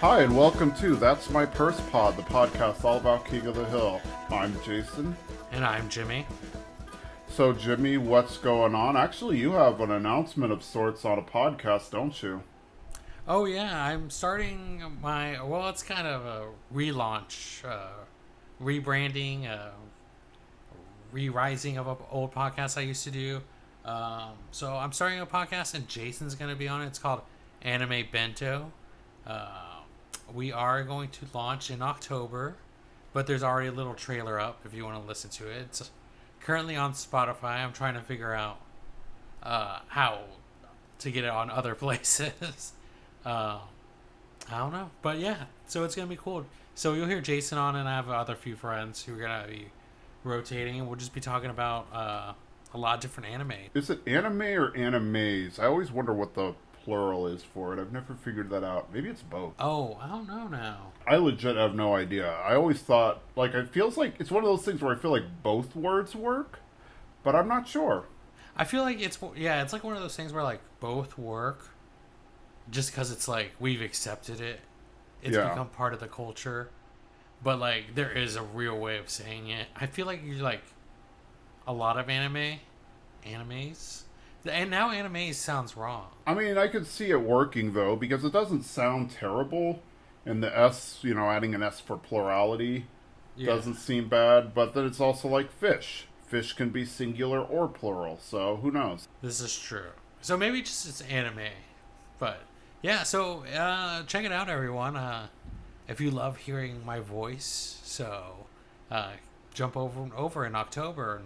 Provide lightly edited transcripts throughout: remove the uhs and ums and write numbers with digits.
Hi, and welcome to That's My Purse Pod, the podcast all about King of the Hill. I'm Jason. And I'm Jimmy. So, Jimmy, what's going on? Actually, you have an announcement of sorts on a podcast, don't you? Oh, yeah, I'm starting it's kind of a relaunch, rebranding, re-rising of an old podcast I used to do. So I'm starting a podcast, and Jason's going to be on it. It's called Anime Bento. We are going to launch in October, but there's already a little trailer up if you want to listen to it. It's currently on Spotify. I'm trying to figure out how to get it on other places. I don't know, but yeah, so it's gonna be cool. So you'll hear Jason on, and I have other few friends who are gonna be rotating, and we'll just be talking about a lot of different anime. Is it anime or animes? I always wonder what the plural is for it. I've never figured that out. Maybe it's both. Oh, I don't know now. I legit have no idea. I always thought, it feels like it's one of those things where I feel like both words work, but I'm not sure. I feel like it's like one of those things where like both work, just because it's like we've accepted it. It's become part of the culture, but like there is a real way of saying it. I feel like you're like a lot of animes, and now animes sounds wrong. I mean, I could see it working though, because it doesn't sound terrible, and the S, adding an S for plurality doesn't seem bad, but then it's also like fish. Fish can be singular or plural, so who knows? This is true. So maybe just it's anime, but yeah. So check it out, everyone. If you love hearing my voice, so jump over in October,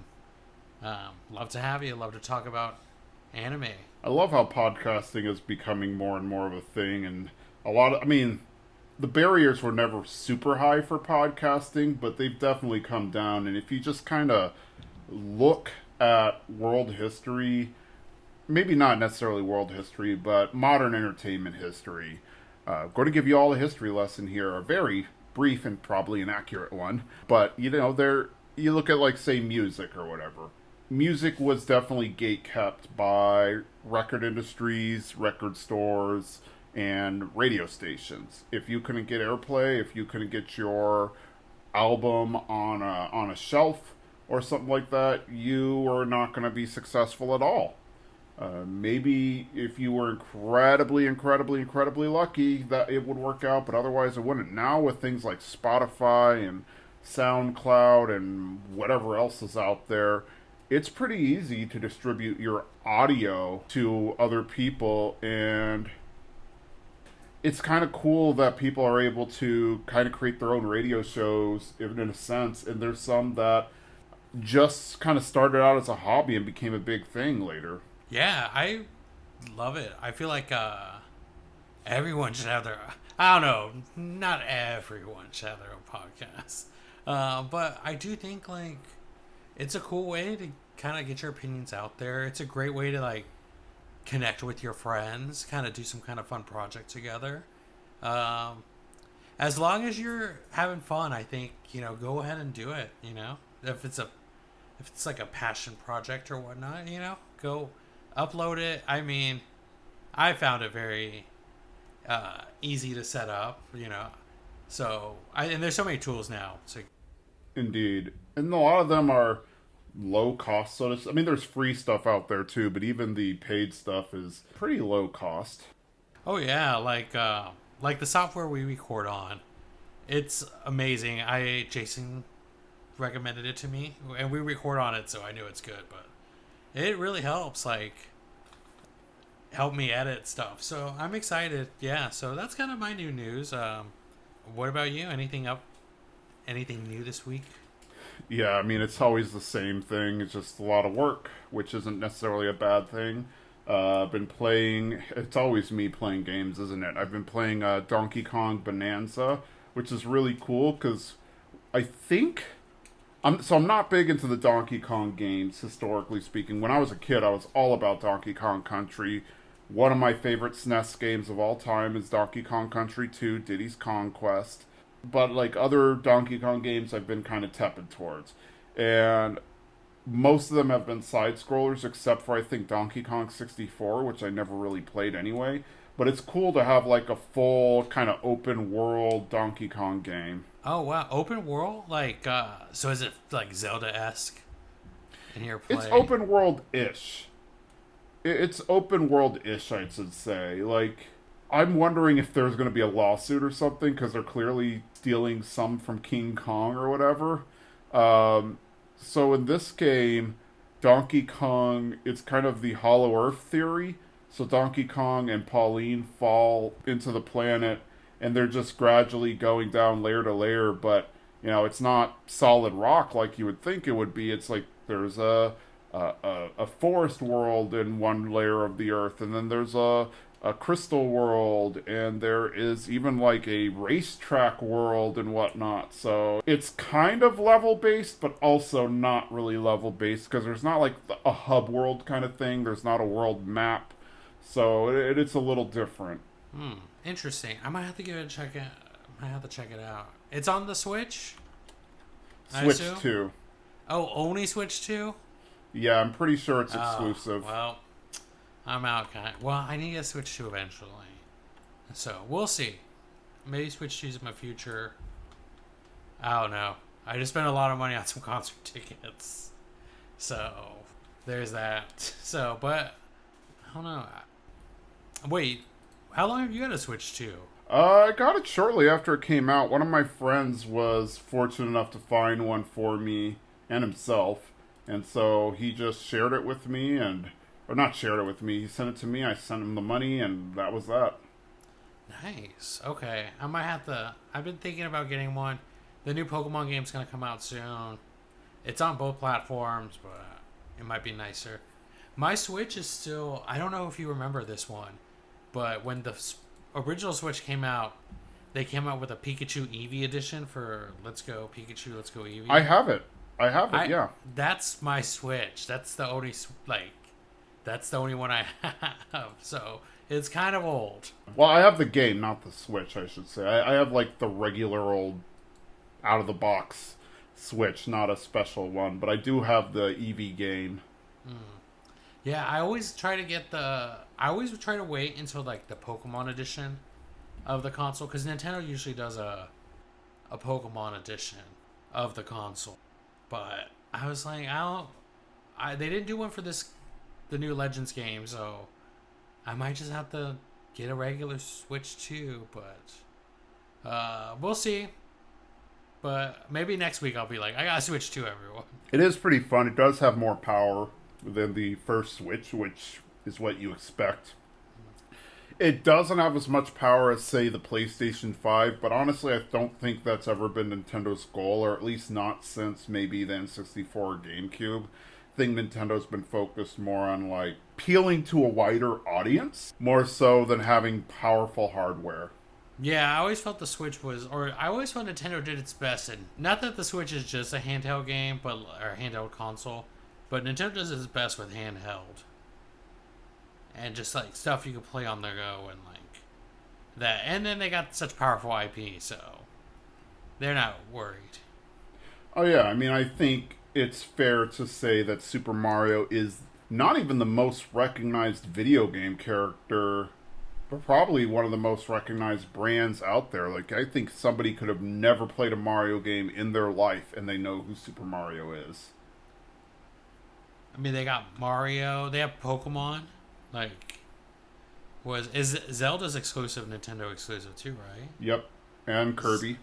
and love to have you. Love to talk about anime. I love how podcasting is becoming more and more of a thing, and the barriers were never super high for podcasting, but they've definitely come down. And if you just kind of look at world history, maybe not necessarily world history, but modern entertainment history, going to give you all a history lesson here, a very brief and probably inaccurate one. But, you look at, like, say, music or whatever. Music was definitely gatekept by record industries, record stores, and radio stations. If you couldn't get airplay, if you couldn't get your album on a shelf or something like that, you were not going to be successful at all. Maybe if you were incredibly lucky, that it would work out, but otherwise it wouldn't. Now with things like Spotify and SoundCloud and whatever else is out there, it's pretty easy to distribute your audio to other people, and it's kind of cool that people are able to kind of create their own radio shows, in a sense, and there's some that just kind of started out as a hobby and became a big thing later. Yeah, I love it. I feel like everyone should have their... I don't know, not everyone should have their own podcast. But I do think, like, it's a cool way to kind of get your opinions out there. It's a great way to, like, connect with your friends, kind of do some kind of fun project together. As long as you're having fun, I think, go ahead and do it, If it's like a passion project or whatnot, go upload it. I mean, I found it very easy to set up, So, and there's so many tools now. So, indeed, and a lot of them are low cost. So, there's free stuff out there too, but even the paid stuff is pretty low cost. Oh yeah, like the software we record on, it's amazing. Jason recommended it to me, and we record on it, so I knew it's good, but it really helps, like, help me edit stuff, so I'm excited. Yeah, so that's kind of my new news. What about you? Anything new this week? Yeah, it's always the same thing. It's just a lot of work, which isn't necessarily a bad thing. I've been playing, it's always me playing games, isn't it? I've been playing Donkey Kong Bonanza, which is really cool, because I think... I'm not big into the Donkey Kong games, historically speaking. When I was a kid, I was all about Donkey Kong Country. One of my favorite SNES games of all time is Donkey Kong Country 2, Diddy's Conquest. But like other Donkey Kong games, I've been kind of tepid towards. And most of them have been side-scrollers, except for, I think, Donkey Kong 64, which I never really played anyway. but it's cool to have like a full kind of open world Donkey Kong game. Oh wow, open world? Like, so is it like Zelda-esque in your It's play? open world ish. It's open world ish, I should say. Like, I'm wondering if there's going to be a lawsuit or something because they're clearly stealing some from King Kong or whatever. So in this game, Donkey Kong, it's kind of the Hollow Earth theory. So Donkey Kong and Pauline fall into the planet, and they're just gradually going down layer to layer. But it's not solid rock like you would think it would be. It's like there's a forest world in one layer of the earth, and then there's a crystal world, and there is even like a racetrack world and whatnot. So it's kind of level based, but also not really level based because there's not like a hub world kind of thing. There's not a world map, so it's a little different. Interesting. I might have to give it a check. I might have to check it out. It's on the Switch. Switch 2. Oh, only Switch 2? Yeah, I'm pretty sure it's exclusive. Well, I'm out. Well, I need to get Switch 2 eventually. So, we'll see. Maybe Switch 2 is my future. I don't know. I just spent a lot of money on some concert tickets. So, there's that. So, but, I don't know. Wait, how long have you had a Switch 2? I got it shortly after it came out. One of my friends was fortunate enough to find one for me and himself. And so he just shared it with me, or not shared it with me, he sent it to me, I sent him the money, and that was that. Nice. Okay. I might have to. I've been thinking about getting one. The new Pokemon game's going to come out soon. It's on both platforms, but it might be nicer. My Switch is still. I don't know if you remember this one, but when the original Switch came out, they came out with a Pikachu Eevee edition for Let's Go Pikachu, Let's Go Eevee. I have it, yeah. That's my Switch. That's the only that's the only one I have. So it's kind of old. Well, I have the game, not the Switch, I should say. I have like the regular old out of the box Switch, not a special one, but I do have the Eevee game. Yeah, I always try to get I always try to wait until like the Pokemon edition of the console, because Nintendo usually does a Pokemon edition of the console. But I was like, they didn't do one for the new Legends game, so I might just have to get a regular Switch too. But we'll see. But maybe next week I'll be like, I got a Switch 2, everyone. It is pretty fun. It does have more power than the first Switch, which is what you expect. It doesn't have as much power as, say, the PlayStation 5, but honestly, I don't think that's ever been Nintendo's goal, or at least not since maybe the N64 or GameCube. I think Nintendo's been focused more on, like, appealing to a wider audience, more so than having powerful hardware. Yeah, I always felt the Switch I always felt Nintendo did its best, and not that the Switch is just a handheld game, or handheld console, but Nintendo does its best with handheld. And just like stuff you can play on the go and like that. And then they got such powerful IP, so they're not worried. Oh yeah, I mean, I think it's fair to say that Super Mario is not even the most recognized video game character, but probably one of the most recognized brands out there. Like, I think somebody could have never played a Mario game in their life and they know who Super Mario is. I mean, they got Mario, they have Pokemon. Like, is Zelda's exclusive, Nintendo exclusive too, right? Yep, and Kirby.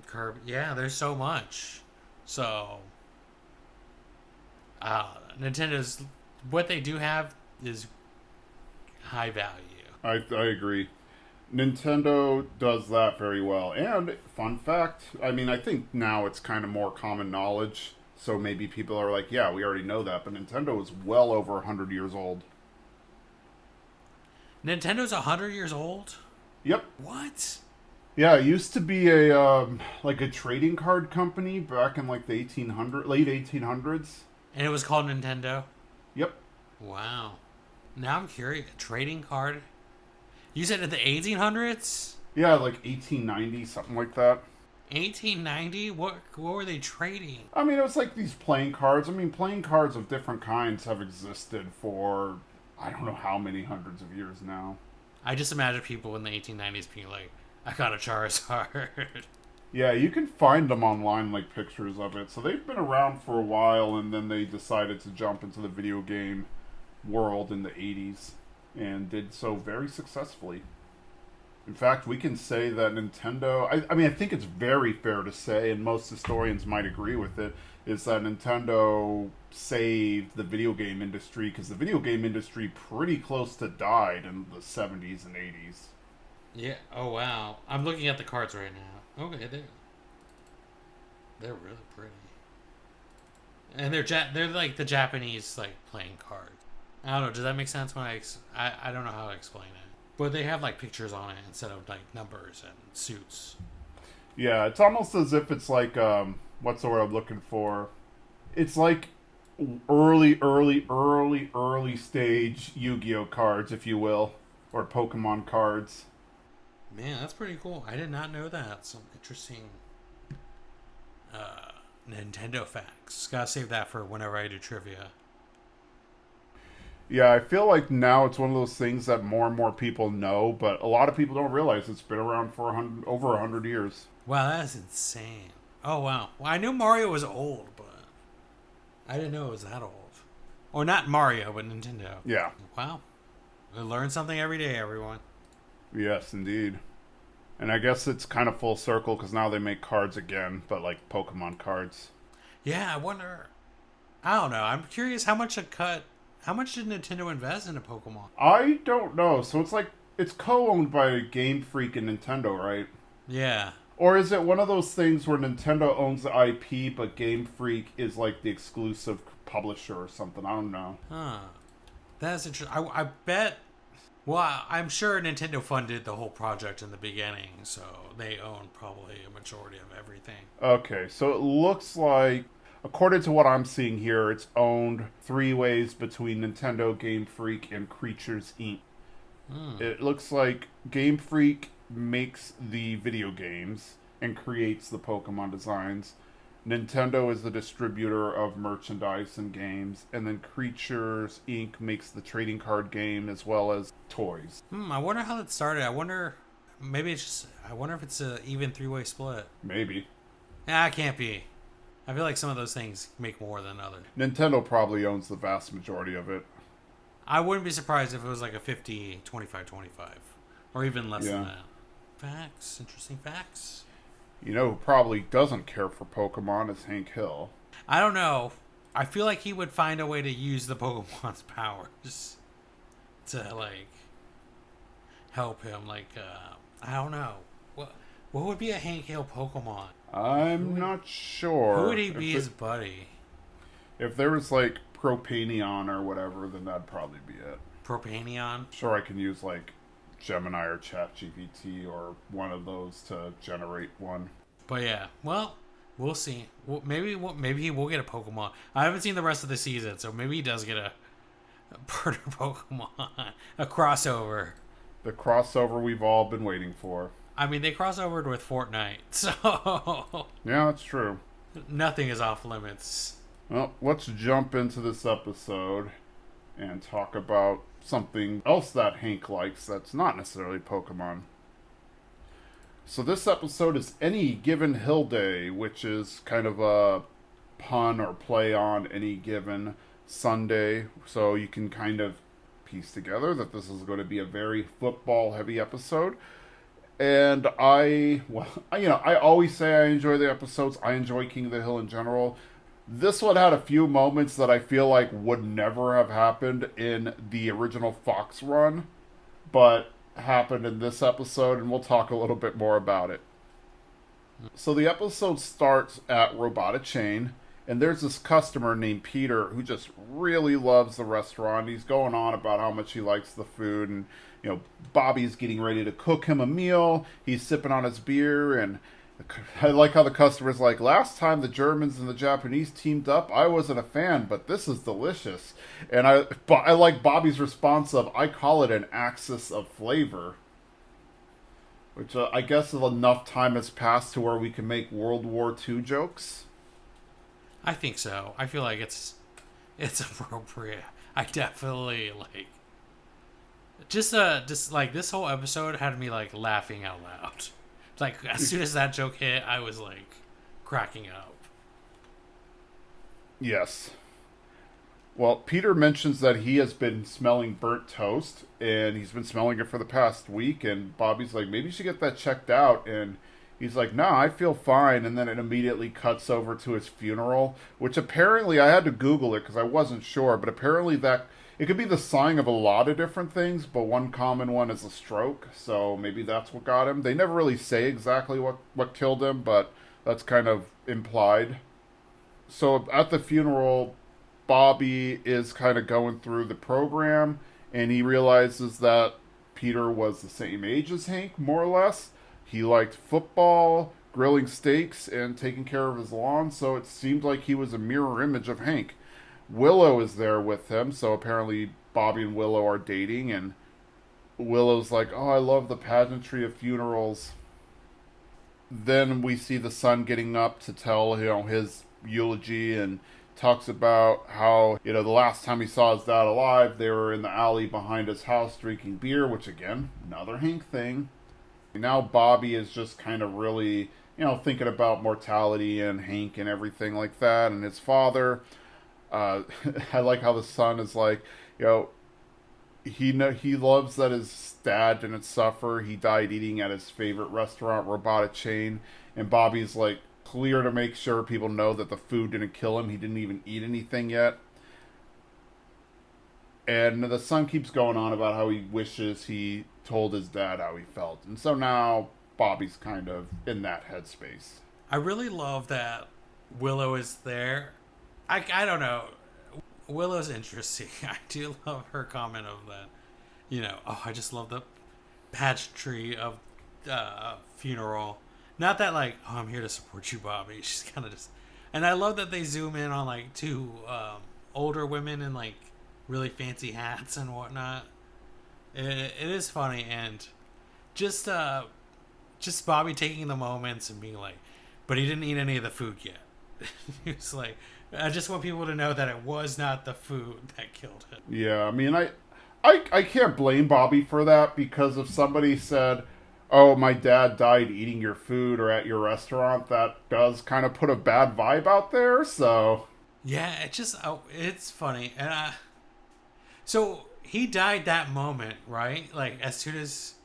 Kirby, yeah. There's so much. So, Nintendo's what they do have is high value. I agree. Nintendo does that very well. And fun fact, I mean, I think now it's kind of more common knowledge. So maybe people are like, yeah, we already know that, but Nintendo is well over 100 years old. Nintendo's 100 years old? Yep. What? Yeah, it used to be a like a trading card company back in like the late 1800s. And it was called Nintendo? Yep. Wow. Now I'm curious. Trading card? You said in the 1800s? Yeah, like 1890, something like that. 1890? What were they trading? I mean, it was like these playing cards. I mean, playing cards of different kinds have existed for I don't know how many hundreds of years now. I just imagine people in the 1890s being like, I got a Charizard. Yeah, you can find them online, like pictures of it. So they've been around for a while, and then they decided to jump into the video game world in the 80s and did so very successfully. In fact, we can say that Nintendo, I mean, I think it's very fair to say, and most historians might agree with it, is that Nintendo saved the video game industry because the video game industry pretty close to died in the 70s and 80s. Yeah. Oh wow. I'm looking at the cards right now. Okay, they're really pretty, and they're like the Japanese like playing cards. I don't know. Does that make sense? When I don't know how to explain it, but they have like pictures on it instead of like numbers and suits. Yeah, it's almost as if it's like, what's the word I'm looking for? It's like early stage Yu-Gi-Oh cards, if you will, or Pokemon cards. Man, that's pretty cool. I did not know that. Some interesting Nintendo facts. Gotta save that for whenever I do trivia. Yeah, I feel like now it's one of those things that more and more people know, but a lot of people don't realize it's been around for over 100 years. Wow, that's insane. Oh wow. Well, I knew Mario was old, but I didn't know it was that old. Or not Mario, but Nintendo. Yeah. Wow. We learn something every day, everyone. Yes, indeed. And I guess it's kind of full circle because now they make cards again, but like Pokemon cards. Yeah, I wonder. I don't know. I'm curious how much did Nintendo invest into Pokemon? I don't know. So it's like, it's co-owned by Game Freak and Nintendo, right? Yeah. Or is it one of those things where Nintendo owns the IP, but Game Freak is like the exclusive publisher or something? I don't know. Huh. That's interesting. I bet. Well, I'm sure Nintendo funded the whole project in the beginning, so they own probably a majority of everything. Okay, so it looks like, according to what I'm seeing here, it's owned three ways between Nintendo, Game Freak, and Creatures Inc. It looks like Game Freak makes the video games and creates the Pokemon designs. Nintendo is the distributor of merchandise and games, and then Creatures Inc. makes the trading card game as well as toys. I wonder how that started. I wonder if it's an even three-way split. Maybe. Nah, it can't be. I feel like some of those things make more than others. Nintendo probably owns the vast majority of it. I wouldn't be surprised if it was like a 50, 25, 25. Or even less than Yeah. that. Facts. Interesting facts. You know who probably doesn't care for Pokemon is Hank Hill. I don't know. I feel like he would find a way to use the Pokemon's powers to, like, help him. Like, I don't know. What would be a Hank Hill Pokemon? I'm not sure. Who would he be his buddy? If there was, like, Propanion or whatever, then that'd probably be it. Propanion? Sure, I can use, like, Gemini or ChatGPT or one of those to generate one. But yeah, well, we'll see. Maybe he will get a Pokemon. I haven't seen the rest of the season, so maybe he does get a bird Pokemon, a crossover. The crossover we've all been waiting for. I mean, they crossovered with Fortnite, so Yeah, that's true. nothing is off limits. Well, let's jump into this episode and talk about something else that Hank likes that's not necessarily Pokemon. So this episode is Any Given Hill Day, which is kind of a pun or play on Any Given Sunday. So you can kind of piece together that this is going to be a very football-heavy episode. And I always say I enjoy the episodes. I enjoy King of the Hill in general. This one had a few moments that I feel like would never have happened in the original Fox run, but happened in this episode, and we'll talk a little bit more about it. So the episode starts at Robota Chain, and there's this customer named Peter who just really loves the restaurant. He's going on about how much he likes the food, and Bobby's getting ready to cook him a meal. He's sipping on his beer, and I like how the customer's like, last time the Germans and the Japanese teamed up, I wasn't a fan, but this is delicious. And I like Bobby's response of, I call it an axis of flavor. Which I guess enough time has passed to where we can make World War II jokes. I think so. I feel like it's appropriate. I definitely just like this whole episode had me like laughing out loud. Like as soon as that joke hit, I was like cracking up. Yes. Well, Peter mentions that he has been smelling burnt toast, and he's been smelling it for the past week. And Bobby's like, maybe you should get that checked out. And he's like, no, I feel fine. And then it immediately cuts over to his funeral, which apparently I had to Google it because I wasn't sure, but apparently that it could be the sign of a lot of different things, but one common one is a stroke. So maybe that's what got him. They never really say exactly what killed him, but that's kind of implied. So at the funeral, Bobby is kind of going through the program, and he realizes that Peter was the same age as Hank, more or less. He liked football, grilling steaks, and taking care of his lawn, so it seemed like he was a mirror image of Hank. Willow is there with him, so apparently Bobby and Willow are dating, and Willow's like, oh, I love the pageantry of funerals. Then we see the son getting up to tell, his eulogy, and talks about how, the last time he saw his dad alive, they were in the alley behind his house drinking beer, which again, another Hank thing. Now Bobby is just kind of really, thinking about mortality and Hank and everything like that, and his father. I like how the son is like, he loves that his dad didn't suffer. He died eating at his favorite restaurant, Robota chain, and Bobby's like clear to make sure people know that the food didn't kill him. He didn't even eat anything yet. And the son keeps going on about how he wishes he told his dad how he felt. And so now Bobby's kind of in that headspace. I really love that Willow is there. I don't know. Willow's interesting. I do love her comment of that. I just love the pageantry of funeral. Not that like, oh, I'm here to support you, Bobby. She's kind of just, and I love that they zoom in on like two older women in like really fancy hats and whatnot. It is funny, and just Bobby taking the moments and being like, but he didn't eat any of the food yet. It's like, I just want people to know that it was not the food that killed him. Yeah, I mean, I can't blame Bobby for that, because if somebody said, oh, my dad died eating your food or at your restaurant, that does kind of put a bad vibe out there, so. Yeah, it's funny. And so he died that moment, right? Like, as soon as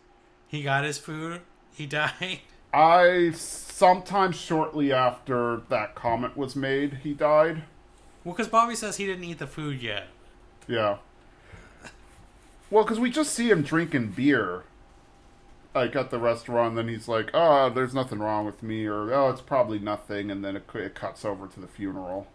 he got his food, he died? Sometime shortly after that comment was made, he died. Well, because Bobby says he didn't eat the food yet. Yeah. Well, because we just see him drinking beer, like, at the restaurant, and then he's like, oh, there's nothing wrong with me, or, oh, it's probably nothing, and then it cuts over to the funeral.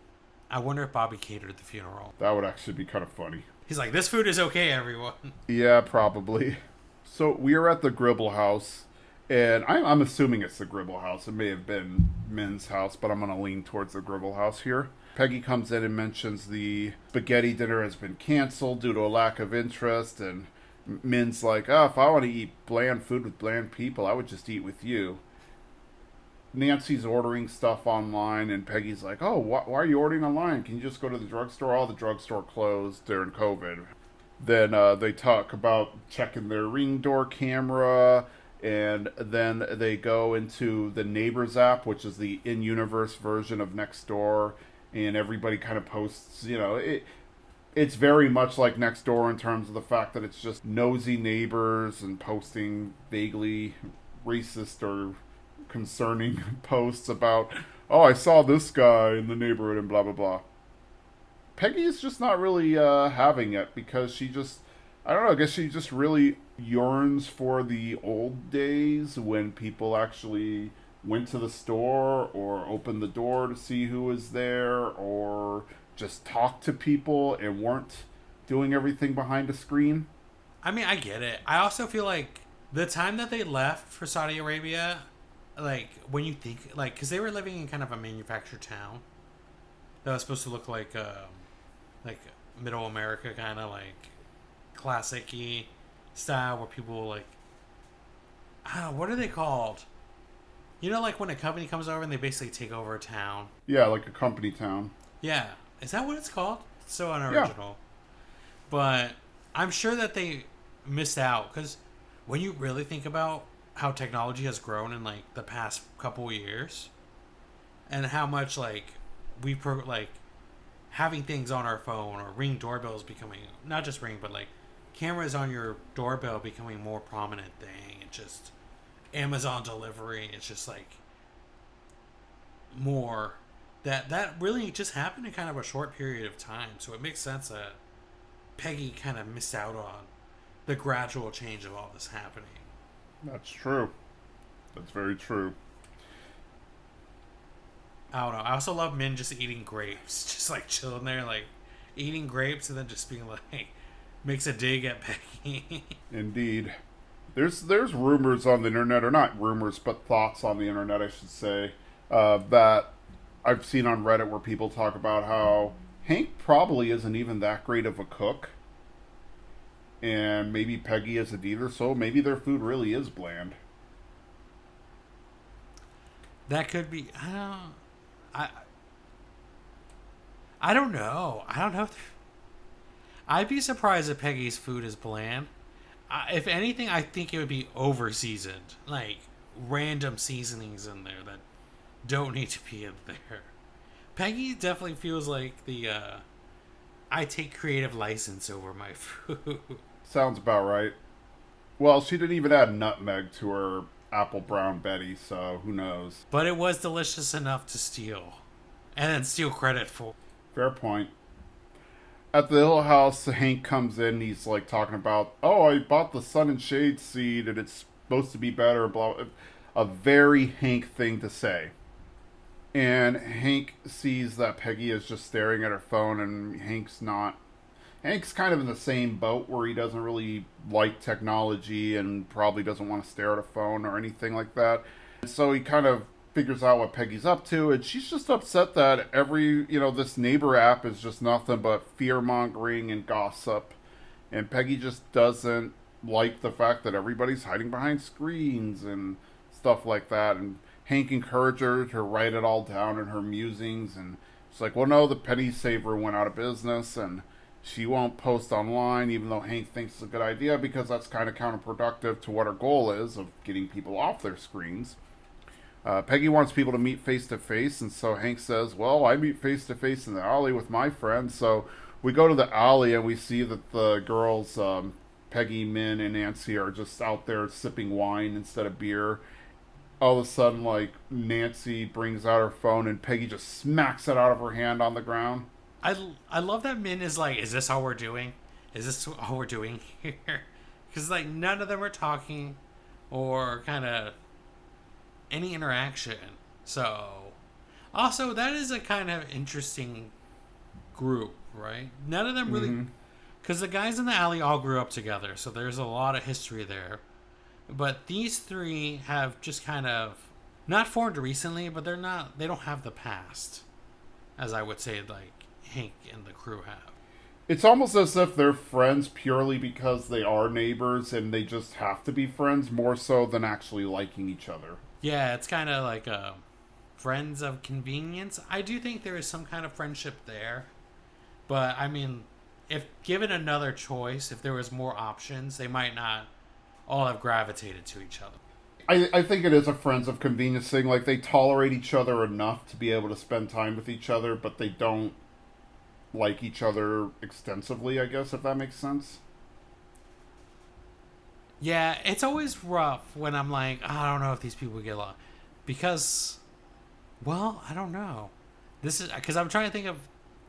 I wonder if Bobby catered the funeral. That would actually be kind of funny. He's like, this food is okay, everyone. Yeah, probably. So we are at the Gribble house. And I'm assuming it's the Gribble house. It may have been Min's house, but I'm going to lean towards the Gribble house here. Peggy comes in and mentions the spaghetti dinner has been canceled due to a lack of interest. And Min's like, oh, if I want to eat bland food with bland people, I would just eat with you. Nancy's ordering stuff online, and Peggy's like, oh, why are you ordering online? Can you just go to the drugstore? All the drugstore closed during COVID. Then they talk about checking their Ring door camera. And then they go into the Neighbors app, which is the in-universe version of Nextdoor, and everybody kind of posts, it's very much like Nextdoor in terms of the fact that it's just nosy neighbors and posting vaguely racist or concerning posts about, oh, I saw this guy in the neighborhood and blah, blah, blah. Peggy is just not really having it, because she just, I don't know, I guess she just really yearns for the old days when people actually went to the store or opened the door to see who was there or just talked to people and weren't doing everything behind a screen. I mean, I get it. I also feel like the time that they left for Saudi Arabia, like, when you think, like, because they were living in kind of a manufactured town that was supposed to look like middle America, kind of like classic-y style, where people like, I don't know, what are they called? Like when a company comes over and they basically take over a town. Yeah, like a company town. Yeah. Is that what it's called? It's so unoriginal. Yeah. But I'm sure that missed out because when you really think about how technology has grown in like the past couple years and how much like like having things on our phone or ring doorbells becoming not just ring but like cameras on your doorbell becoming more prominent thing. It's just Amazon delivery. It's just like more that really just happened in kind of a short period of time. So it makes sense that Peggy kind of missed out on the gradual change of all this happening. That's true. That's very true. I don't know. I also love Min just eating grapes, just like chilling there, like eating grapes, and then just being like, makes a dig at Peggy. Indeed. There's rumors on the internet, or not rumors, but thoughts on the internet, I should say, that I've seen on Reddit where people talk about how Hank probably isn't even that great of a cook, and maybe Peggy isn't either. So maybe their food really is bland. That could be. I I don't know. I don't know. I'd be surprised if Peggy's food is bland. If anything, I think it would be over seasoned, like random seasonings in there that don't need to be in there. Peggy definitely feels like the I take creative license over my food. Sounds about right. Well, she didn't even add nutmeg to her apple brown Betty, so who knows? But it was delicious enough to steal, and then steal credit for. Fair point. At the Hill House, Hank comes in. He's like talking about, "Oh, I bought the Sun and Shade seed, and it's supposed to be better." Blah. A very Hank thing to say. And Hank sees that Peggy is just staring at her phone, and Hank's not. Hank's kind of in the same boat where he doesn't really like technology and probably doesn't want to stare at a phone or anything like that. And so he kind of figures out what Peggy's up to, and she's just upset that this neighbor app is just nothing but fear-mongering and gossip. And Peggy just doesn't like the fact that everybody's hiding behind screens and stuff like that. And Hank encouraged her to write it all down in her musings, and she's like, well, no, the penny saver went out of business, and she won't post online, even though Hank thinks it's a good idea, because that's kind of counterproductive to what her goal is of getting people off their screens. Peggy wants people to meet face-to-face, and so Hank says, well, I meet face-to-face in the alley with my friends. So we go to the alley, and we see that the girls, Peggy, Min, and Nancy, are just out there sipping wine instead of beer. All of a sudden, like, Nancy brings out her phone, and Peggy just smacks it out of her hand on the ground. I love that Min is like, is this all we're doing? Is this all we're doing here? Because like none of them are talking or kind of any interaction. So also that is a kind of interesting group, right? None of them really, because the guys in the alley all grew up together, so there's a lot of history there. But these three have just kind of not formed recently, but they don't have the past, as I would say, like Hank and the crew have. It's almost as if they're friends purely because they are neighbors and they just have to be friends more so than actually liking each other. Yeah, it's kind of like friends of convenience. I do think there is some kind of friendship there. But, I mean, if given another choice, if there was more options, they might not all have gravitated to each other. I think it is a friends of convenience thing. Like, they tolerate each other enough to be able to spend time with each other, but they don't like each other extensively, I guess, if that makes sense. Yeah, it's always rough when I'm like, oh, I don't know if these people get along. Because, well, I don't know. This is because I'm trying to think of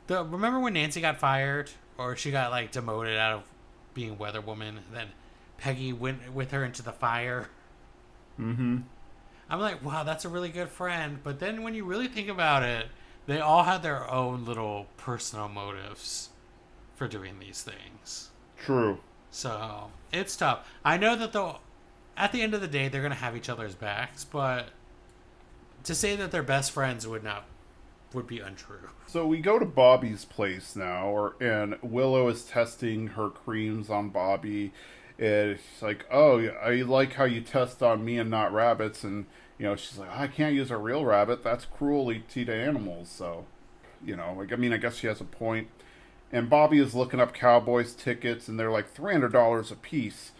remember when Nancy got fired or she got like demoted out of being weather woman, and then Peggy went with her into the fire. Mm-hmm. I'm like, wow, that's a really good friend. But then when you really think about it, they all had their own little personal motives for doing these things. True. So it's tough. I know that at the end of the day, they're gonna have each other's backs, but to say that they're best friends would be untrue. So we go to Bobby's place now, and Willow is testing her creams on Bobby. It's like, oh, I like how you test on me and not rabbits, and she's like, I can't use a real rabbit. That's cruelty to animals. So, I guess she has a point. And Bobby is looking up Cowboys tickets, and they're like $300 a piece.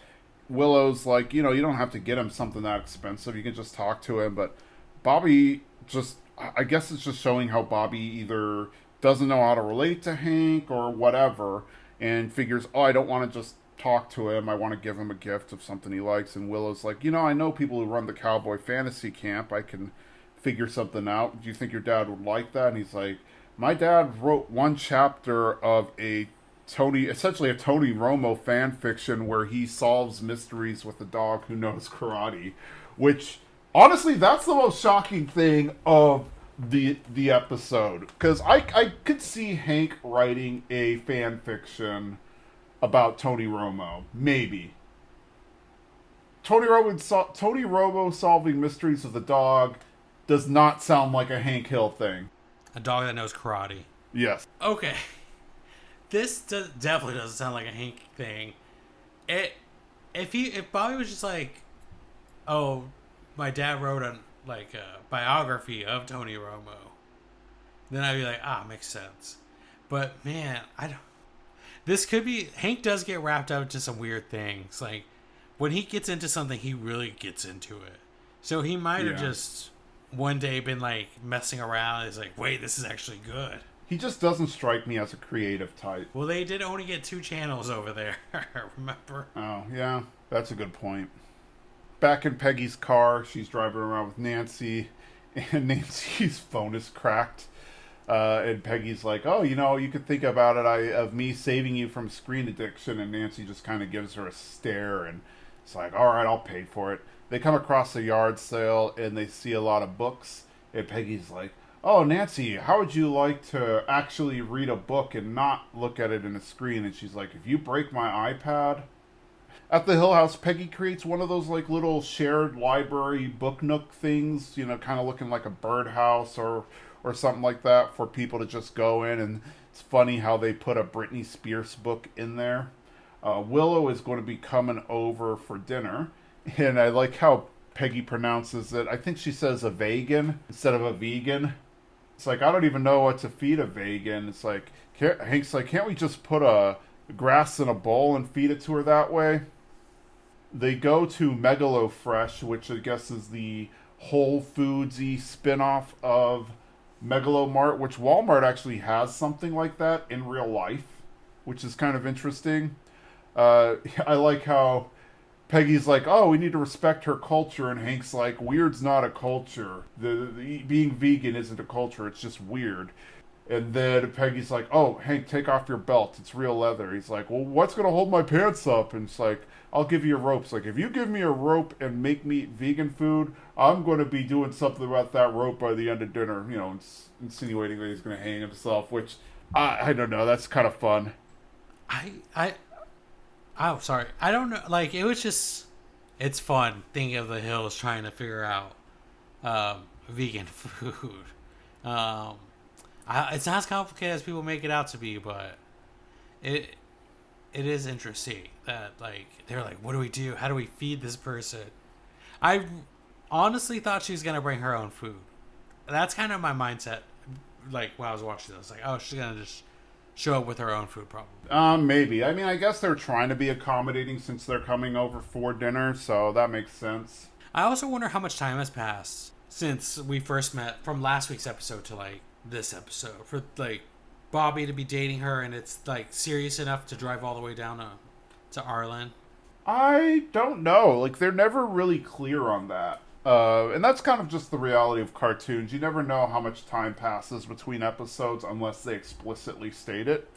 Willow's like, you don't have to get him something that expensive. You can just talk to him. But Bobby just, I guess it's just showing how Bobby either doesn't know how to relate to Hank or whatever, and figures, oh, I don't want to just talk to him. I want to give him a gift of something he likes. And Willow's like, I know people who run the Cowboy Fantasy Camp. I can figure something out. Do you think your dad would like that? And he's like, my dad wrote one chapter of essentially a Tony Romo fan fiction where he solves mysteries with a dog who knows karate, which honestly, that's the most shocking thing of the episode, because I could see Hank writing a fan fiction about Tony Romo, maybe. Tony Romo solving mysteries with a dog does not sound like a Hank Hill thing. A dog that knows karate. Yes. Okay. This definitely doesn't sound like a Hank thing. If Bobby was just like, oh, my dad wrote a biography of Tony Romo, then I'd be like, makes sense. But man, I don't. This could be Hank does get wrapped up into some weird things. Like when he gets into something, he really gets into it. So he might have just one day been like messing around. He's like, wait, this is actually good. He just doesn't strike me as a creative type. Well, they did only get 2 channels over there, remember? Oh, yeah, that's a good point. Back in Peggy's car, she's driving around with Nancy, and Nancy's phone is cracked. And Peggy's like, oh, you could think about it of me saving you from screen addiction. And Nancy just kind of gives her a stare, and it's like, all right, I'll pay for it. They come across a yard sale, and they see a lot of books, and Peggy's like, oh, Nancy, how would you like to actually read a book and not look at it in a screen? And she's like, if you break my iPad. At the Hill House, Peggy creates one of those like little shared library book nook things, kind of looking like a birdhouse or something like that for people to just go in. And it's funny how they put a Britney Spears book in there. Willow is going to be coming over for dinner. And I like how Peggy pronounces it. I think she says a vegan instead of a vegan. It's like, I don't even know what to feed a vegan. It's like, Hank's like, can't we just put a grass in a bowl and feed it to her that way? They go to Megalo Fresh, which I guess is the Whole Foodsy spinoff of Megalo Mart, which Walmart actually has something like that in real life, which is kind of interesting. I like how Peggy's like, oh, we need to respect her culture, and Hank's like, weird's not a culture. The being vegan isn't a culture, it's just weird. And then Peggy's like, oh, Hank, take off your belt, it's real leather. He's like, well, what's going to hold my pants up? And it's like, I'll give you a rope. It's like, if you give me a rope and make me eat vegan food, I'm going to be doing something about that rope by the end of dinner. Insinuating that he's going to hang himself, which, I don't know, that's kind of fun. Oh, sorry. I don't know. Like, it was just... It's fun thinking of the Hills trying to figure out vegan food. It's not as complicated as people make it out to be, but it is interesting that, like, they're like, what do we do? How do we feed this person? I honestly thought she was going to bring her own food. That's kind of my mindset, like, while I was watching this. Like, oh, she's going to just show up with her own food, probably. Maybe. I mean, I guess they're trying to be accommodating since they're coming over for dinner, so that makes sense. I also wonder how much time has passed since we first met, from last week's episode to, like, this episode. For, like, Bobby to be dating her, and it's, like, serious enough to drive all the way down to Arlen. I don't know. Like, they're never really clear on that. And that's kind of just the reality of cartoons. You never know how much time passes between episodes unless they explicitly state it.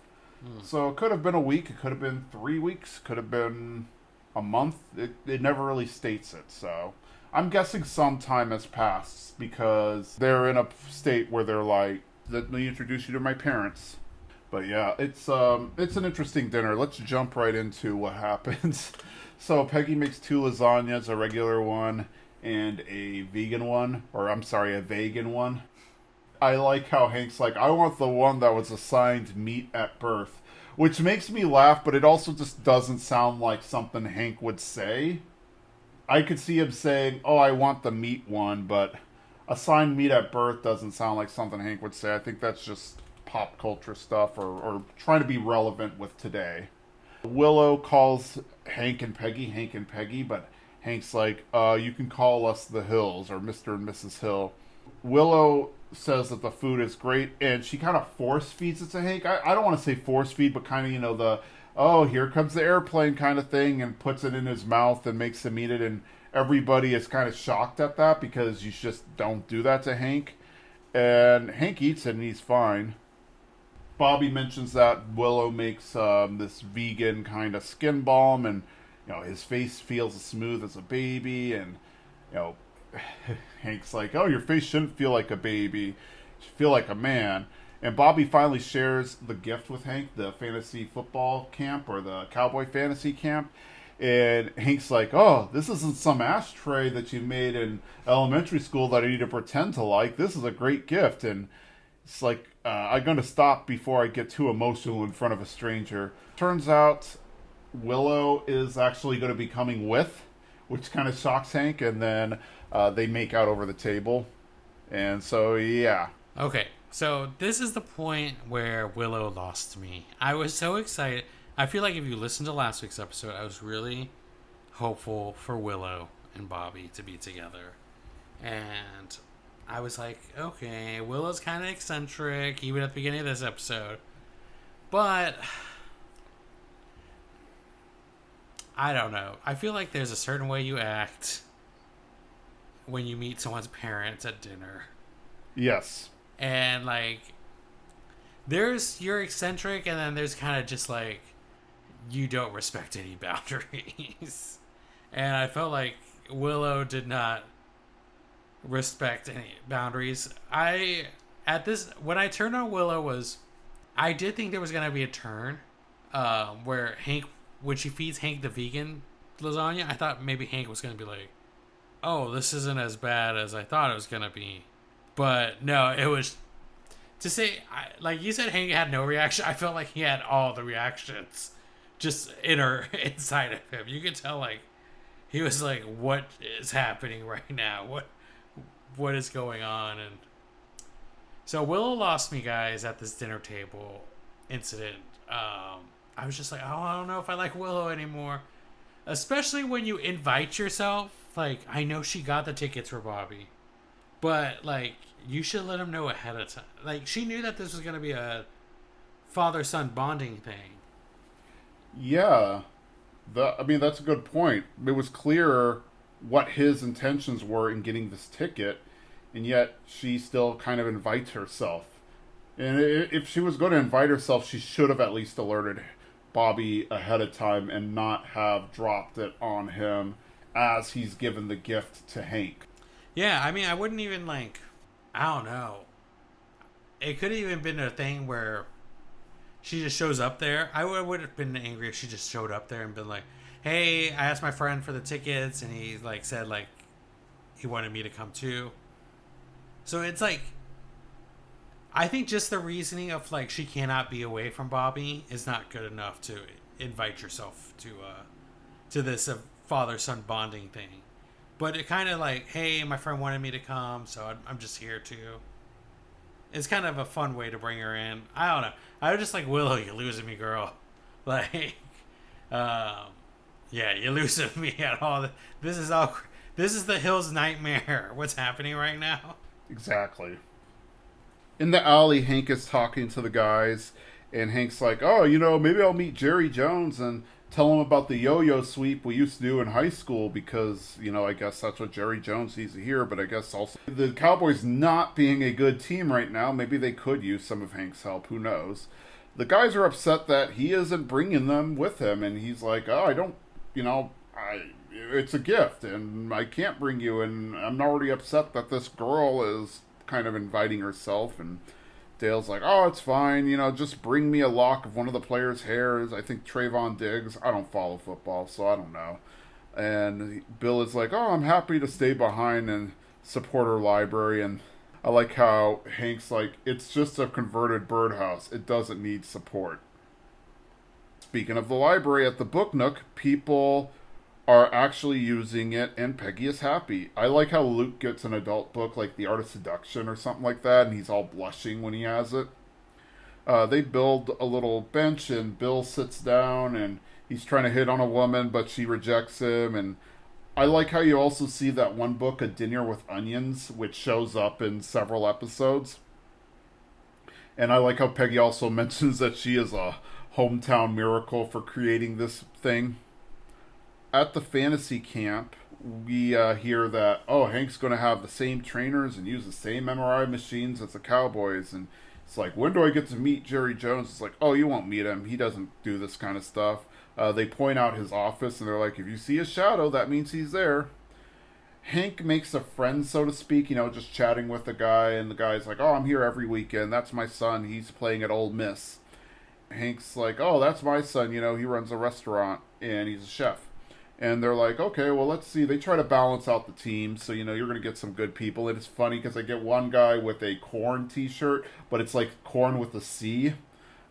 So it could have been a week, it could have been 3 weeks, could have been a month. It never really states it. So I'm guessing some time has passed because they're in a state where they're like, let me introduce you to my parents. But yeah, it's an interesting dinner. Let's jump right into what happens. So Peggy makes 2 lasagnas, a regular one and a vegan one. I like how Hank's like, I want the one that was assigned meat at birth, which makes me laugh, but it also just doesn't sound like something Hank would say. I could see him saying, oh, I want the meat one, but assigned meat at birth doesn't sound like something Hank would say. I think that's just pop culture stuff or trying to be relevant with today. Willow calls Hank and Peggy, but Hank's like, you can call us the Hills or Mr. and Mrs. Hill. Willow says that the food is great, and she kind of force feeds it to Hank. I don't want to say force feed, but kind of, oh, here comes the airplane kind of thing, and puts it in his mouth and makes him eat it, and everybody is kind of shocked at that because you just don't do that to Hank. And Hank eats it and he's fine. Bobby mentions that Willow makes this vegan kind of skin balm, and his face feels as smooth as a baby, and Hank's like, oh, your face shouldn't feel like a baby, it should feel like a man. And Bobby finally shares the gift with Hank, the fantasy football camp or the Cowboy Fantasy Camp. And Hank's like, oh, this isn't some ashtray that you made in elementary school that I need to pretend to like. This is a great gift. And it's like, I'm going to stop before I get too emotional in front of a stranger. Turns out Willow is actually going to be coming with, which kind of shocks Hank. And then they make out over the table. And so, yeah. Okay, so this is the point where Willow lost me. I was so excited. I feel like if you listened to last week's episode, I was really hopeful for Willow and Bobby to be together. And I was like, okay, Willow's kind of eccentric, even at the beginning of this episode. But I don't know. I feel like there's a certain way you act when you meet someone's parents at dinner. Yes. And, like, you're eccentric, and then there's kind of just, like, you don't respect any boundaries. And I felt like Willow did not respect any boundaries. When I turned on Willow I did think there was going to be a turn, where Hank, when she feeds Hank the vegan lasagna, I thought maybe Hank was going to be like, oh, this isn't as bad as I thought it was going to be. But no, it was, to say, like you said, Hank had no reaction. I felt like he had all the reactions just inside of him. You could tell, like, he was like, what is happening right now? What is going on? And so Willow lost me, guys, at this dinner table incident. I was just like, oh, I don't know if I like Willow anymore. Especially when you invite yourself. Like, I know she got the tickets for Bobby, but, like, you should let him know ahead of time. Like, she knew that this was going to be a father-son bonding thing. Yeah. That's a good point. It was clear what his intentions were in getting this ticket, and yet she still kind of invites herself. And if she was going to invite herself, she should have at least alerted Bobby ahead of time and not have dropped it on him as he's given the gift to Hank. Yeah, I mean, I wouldn't even, like, I don't know. It could have even been a thing where she just shows up there. I would have been angry if she just showed up there and been like, hey, I asked my friend for the tickets, and he, like, said, like, he wanted me to come too. So it's like, I think just the reasoning of, like, she cannot be away from Bobby is not good enough to invite yourself to this father-son bonding thing. But it kind of like, hey, my friend wanted me to come, so I'm just here too. It's kind of a fun way to bring her in. I don't know. I was just like, Willow, you're losing me, girl. Like, yeah, you're losing me at all. This is the Hills nightmare. What's happening right now? Exactly. In the alley, Hank is talking to the guys, and Hank's like, oh, maybe I'll meet Jerry Jones and tell him about the yo-yo sweep we used to do in high school because, I guess that's what Jerry Jones needs to hear, but I guess also the Cowboys not being a good team right now, maybe they could use some of Hank's help, who knows. The guys are upset that he isn't bringing them with him, and he's like, oh, I don't, it's a gift, and I can't bring you, and I'm already upset that this girl is kind of inviting herself, and Dale's like, oh, it's fine, just bring me a lock of one of the players' hairs. I think Trayvon Diggs. I don't follow football, so I don't know. And Bill is like, oh, I'm happy to stay behind and support her library. And I like how Hank's like, it's just a converted birdhouse. It doesn't need support. Speaking of the library, at the Book Nook, people are actually using it, and Peggy is happy. I like how Luke gets an adult book like The Art of Seduction or something like that, and he's all blushing when he has it. They build a little bench, and Bill sits down, and he's trying to hit on a woman, but she rejects him. And I like how you also see that one book, A Dinner with Onions, which shows up in several episodes. And I like how Peggy also mentions that she is a hometown miracle for creating this thing. At the fantasy camp, we hear that, oh, Hank's going to have the same trainers and use the same MRI machines as the Cowboys. And it's like, when do I get to meet Jerry Jones? It's like, oh, you won't meet him. He doesn't do this kind of stuff. They point out his office, and they're like, if you see a shadow, that means he's there. Hank makes a friend, so to speak, just chatting with the guy, and the guy's like, oh, I'm here every weekend. That's my son. He's playing at Ole Miss. Hank's like, oh, that's my son. He runs a restaurant, and he's a chef. And they're like, okay, well, let's see. They try to balance out the team, so, you're going to get some good people. And it's funny because I get one guy with a corn t-shirt, but it's like corn with a C,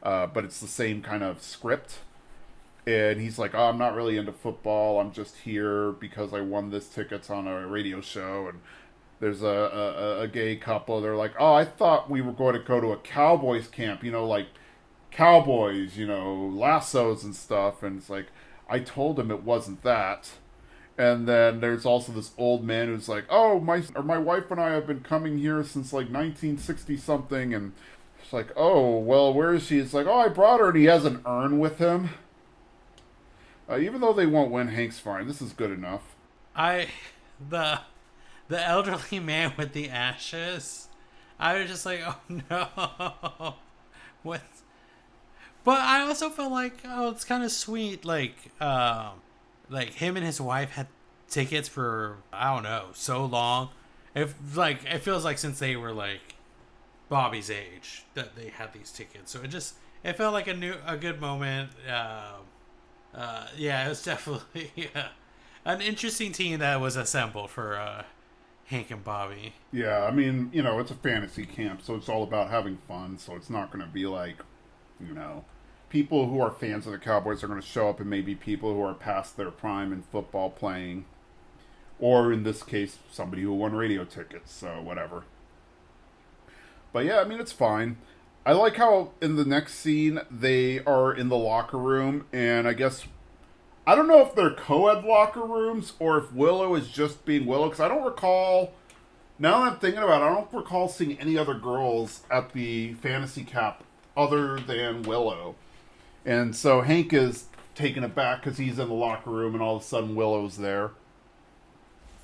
but it's the same kind of script. And he's like, oh, I'm not really into football. I'm just here because I won this tickets on a radio show. And there's a gay couple. They're like, oh, I thought we were going to go to a Cowboys camp, like cowboys, lassos and stuff. And it's like, I told him it wasn't that. And then there's also this old man who's like, oh, my wife and I have been coming here since like 1960 something. And it's like, oh, well, where is she? It's like, oh, I brought her, and he has an urn with him. Even though they won't win, Hank's fine. This is good enough. The elderly man with the ashes. I was just like, oh no, what? But I also felt like, oh, it's kind of sweet. Like him and his wife had tickets for, I don't know, so long. It feels like since they were like Bobby's age that they had these tickets. So it felt like a good moment. Yeah, it was definitely an interesting team that was assembled for Hank and Bobby. Yeah, I mean, it's a fantasy camp, so it's all about having fun. So it's not going to be like, people who are fans of the Cowboys are going to show up, and maybe people who are past their prime in football playing, or in this case, somebody who won radio tickets, so whatever. But yeah, I mean, it's fine. I like how in the next scene they are in the locker room, and I don't know if they're co-ed locker rooms or if Willow is just being Willow, because I don't recall, now that I'm thinking about it, I don't recall seeing any other girls at the fantasy cap other than Willow. And so Hank is taken aback because he's in the locker room, and all of a sudden Willow's there.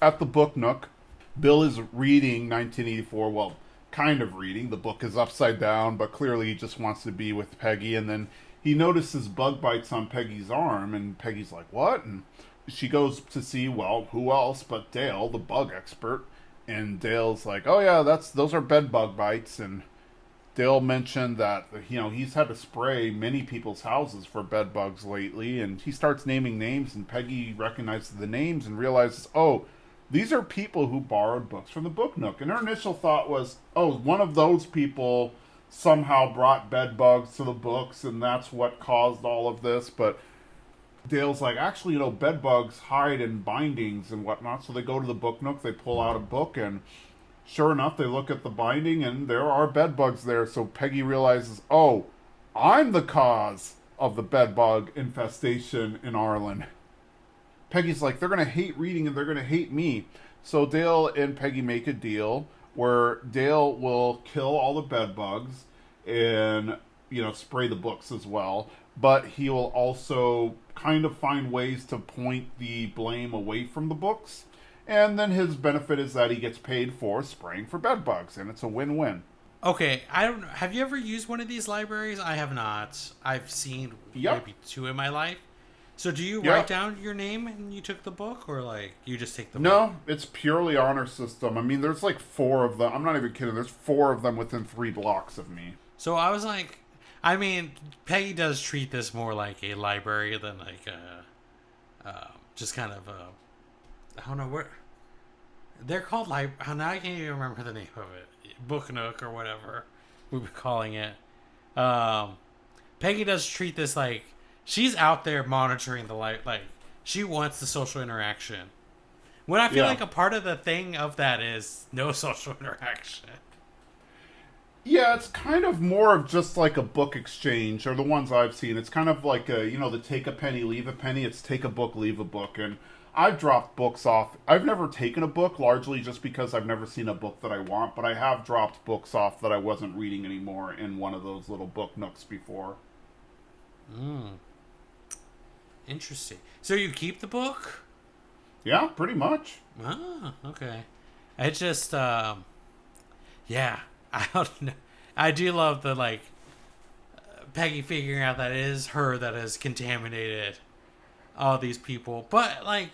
At the book nook, Bill is reading 1984, well, kind of reading. The book is upside down, but clearly he just wants to be with Peggy. And then he notices bug bites on Peggy's arm, and Peggy's like, what? And she goes to see, well, who else but Dale, the bug expert. And Dale's like, oh yeah, those are bed bug bites. And Dale mentioned that, he's had to spray many people's houses for bed bugs lately. And he starts naming names, and Peggy recognizes the names and realizes, oh, these are people who borrowed books from the Book Nook. And her initial thought was, oh, one of those people somehow brought bed bugs to the books, and that's what caused all of this. But Dale's like, actually, bed bugs hide in bindings and whatnot. So they go to the Book Nook, they pull out a book, and sure enough, they look at the binding, and there are bed bugs there. So Peggy realizes, oh, I'm the cause of the bed bug infestation in Arlen. Peggy's like, they're going to hate reading and they're going to hate me. So Dale and Peggy make a deal where Dale will kill all the bed bugs and, spray the books as well. But he will also kind of find ways to point the blame away from the books. And then his benefit is that he gets paid for spraying for bed bugs. And it's a win-win. Okay, I don't know. Have you ever used one of these libraries? I have not. I've seen maybe 2 in my life. So do you write down your name and you took the book, or you just take the book? No, it's purely honor system. I mean, there's 4 of them. I'm not even kidding. There's 4 of them within 3 blocks of me. So I was like, I mean, Peggy does treat this more like a library than just kind of I don't know what they're called. Now I can't even remember the name of it. Book Nook or whatever we were calling it. Peggy does treat this like she's out there monitoring the light. Like she wants the social interaction. When I feel like a part of the thing of that is no social interaction. Yeah, it's kind of more of just like a book exchange, or the ones I've seen. It's kind of like the take a penny, leave a penny. It's take a book, leave a book. And I've dropped books off. I've never taken a book, largely just because I've never seen a book that I want, but I have dropped books off that I wasn't reading anymore in one of those little book nooks before. Mm, interesting. So you keep the book? Yeah, pretty much. Ah, okay. I just, yeah, I don't know. I do love the, like, Peggy figuring out that it is her that has contaminated all these people. But, like,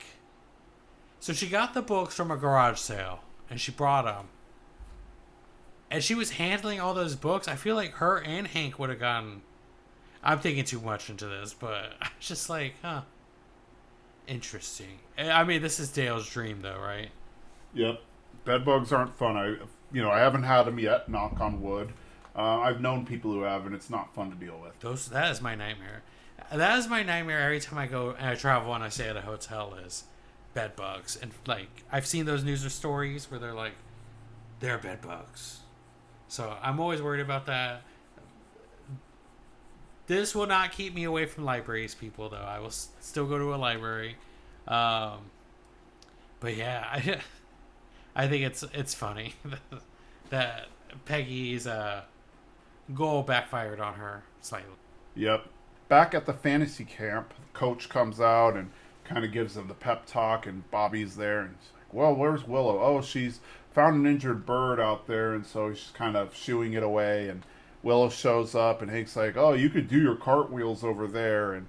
so she got the books from a garage sale, and she brought them. And she was handling all those books. I feel like her and Hank would have gotten... I'm thinking too much into this, but I was just like, huh. Interesting. I mean, this is Dale's dream, though, right? Yep. Bed bugs aren't fun. I haven't had them yet, knock on wood. I've known people who have, and it's not fun to deal with. That is my nightmare. That is my nightmare every time I go and I travel and I stay at a hotel is bed bugs. And like I've seen those news or stories where they're like, they're bed bugs. So I'm always worried about that. This will not keep me away from libraries, people. Though I will still go to a library. But yeah, I think it's funny that Peggy's goal backfired on her slightly. Yep. Back at the fantasy camp, the coach comes out and kind of gives them the pep talk, and Bobby's there, and he's like, well, where's Willow? Oh, she's found an injured bird out there, and so he's kind of shooing it away, and Willow shows up, and Hank's like, oh, you could do your cartwheels over there, and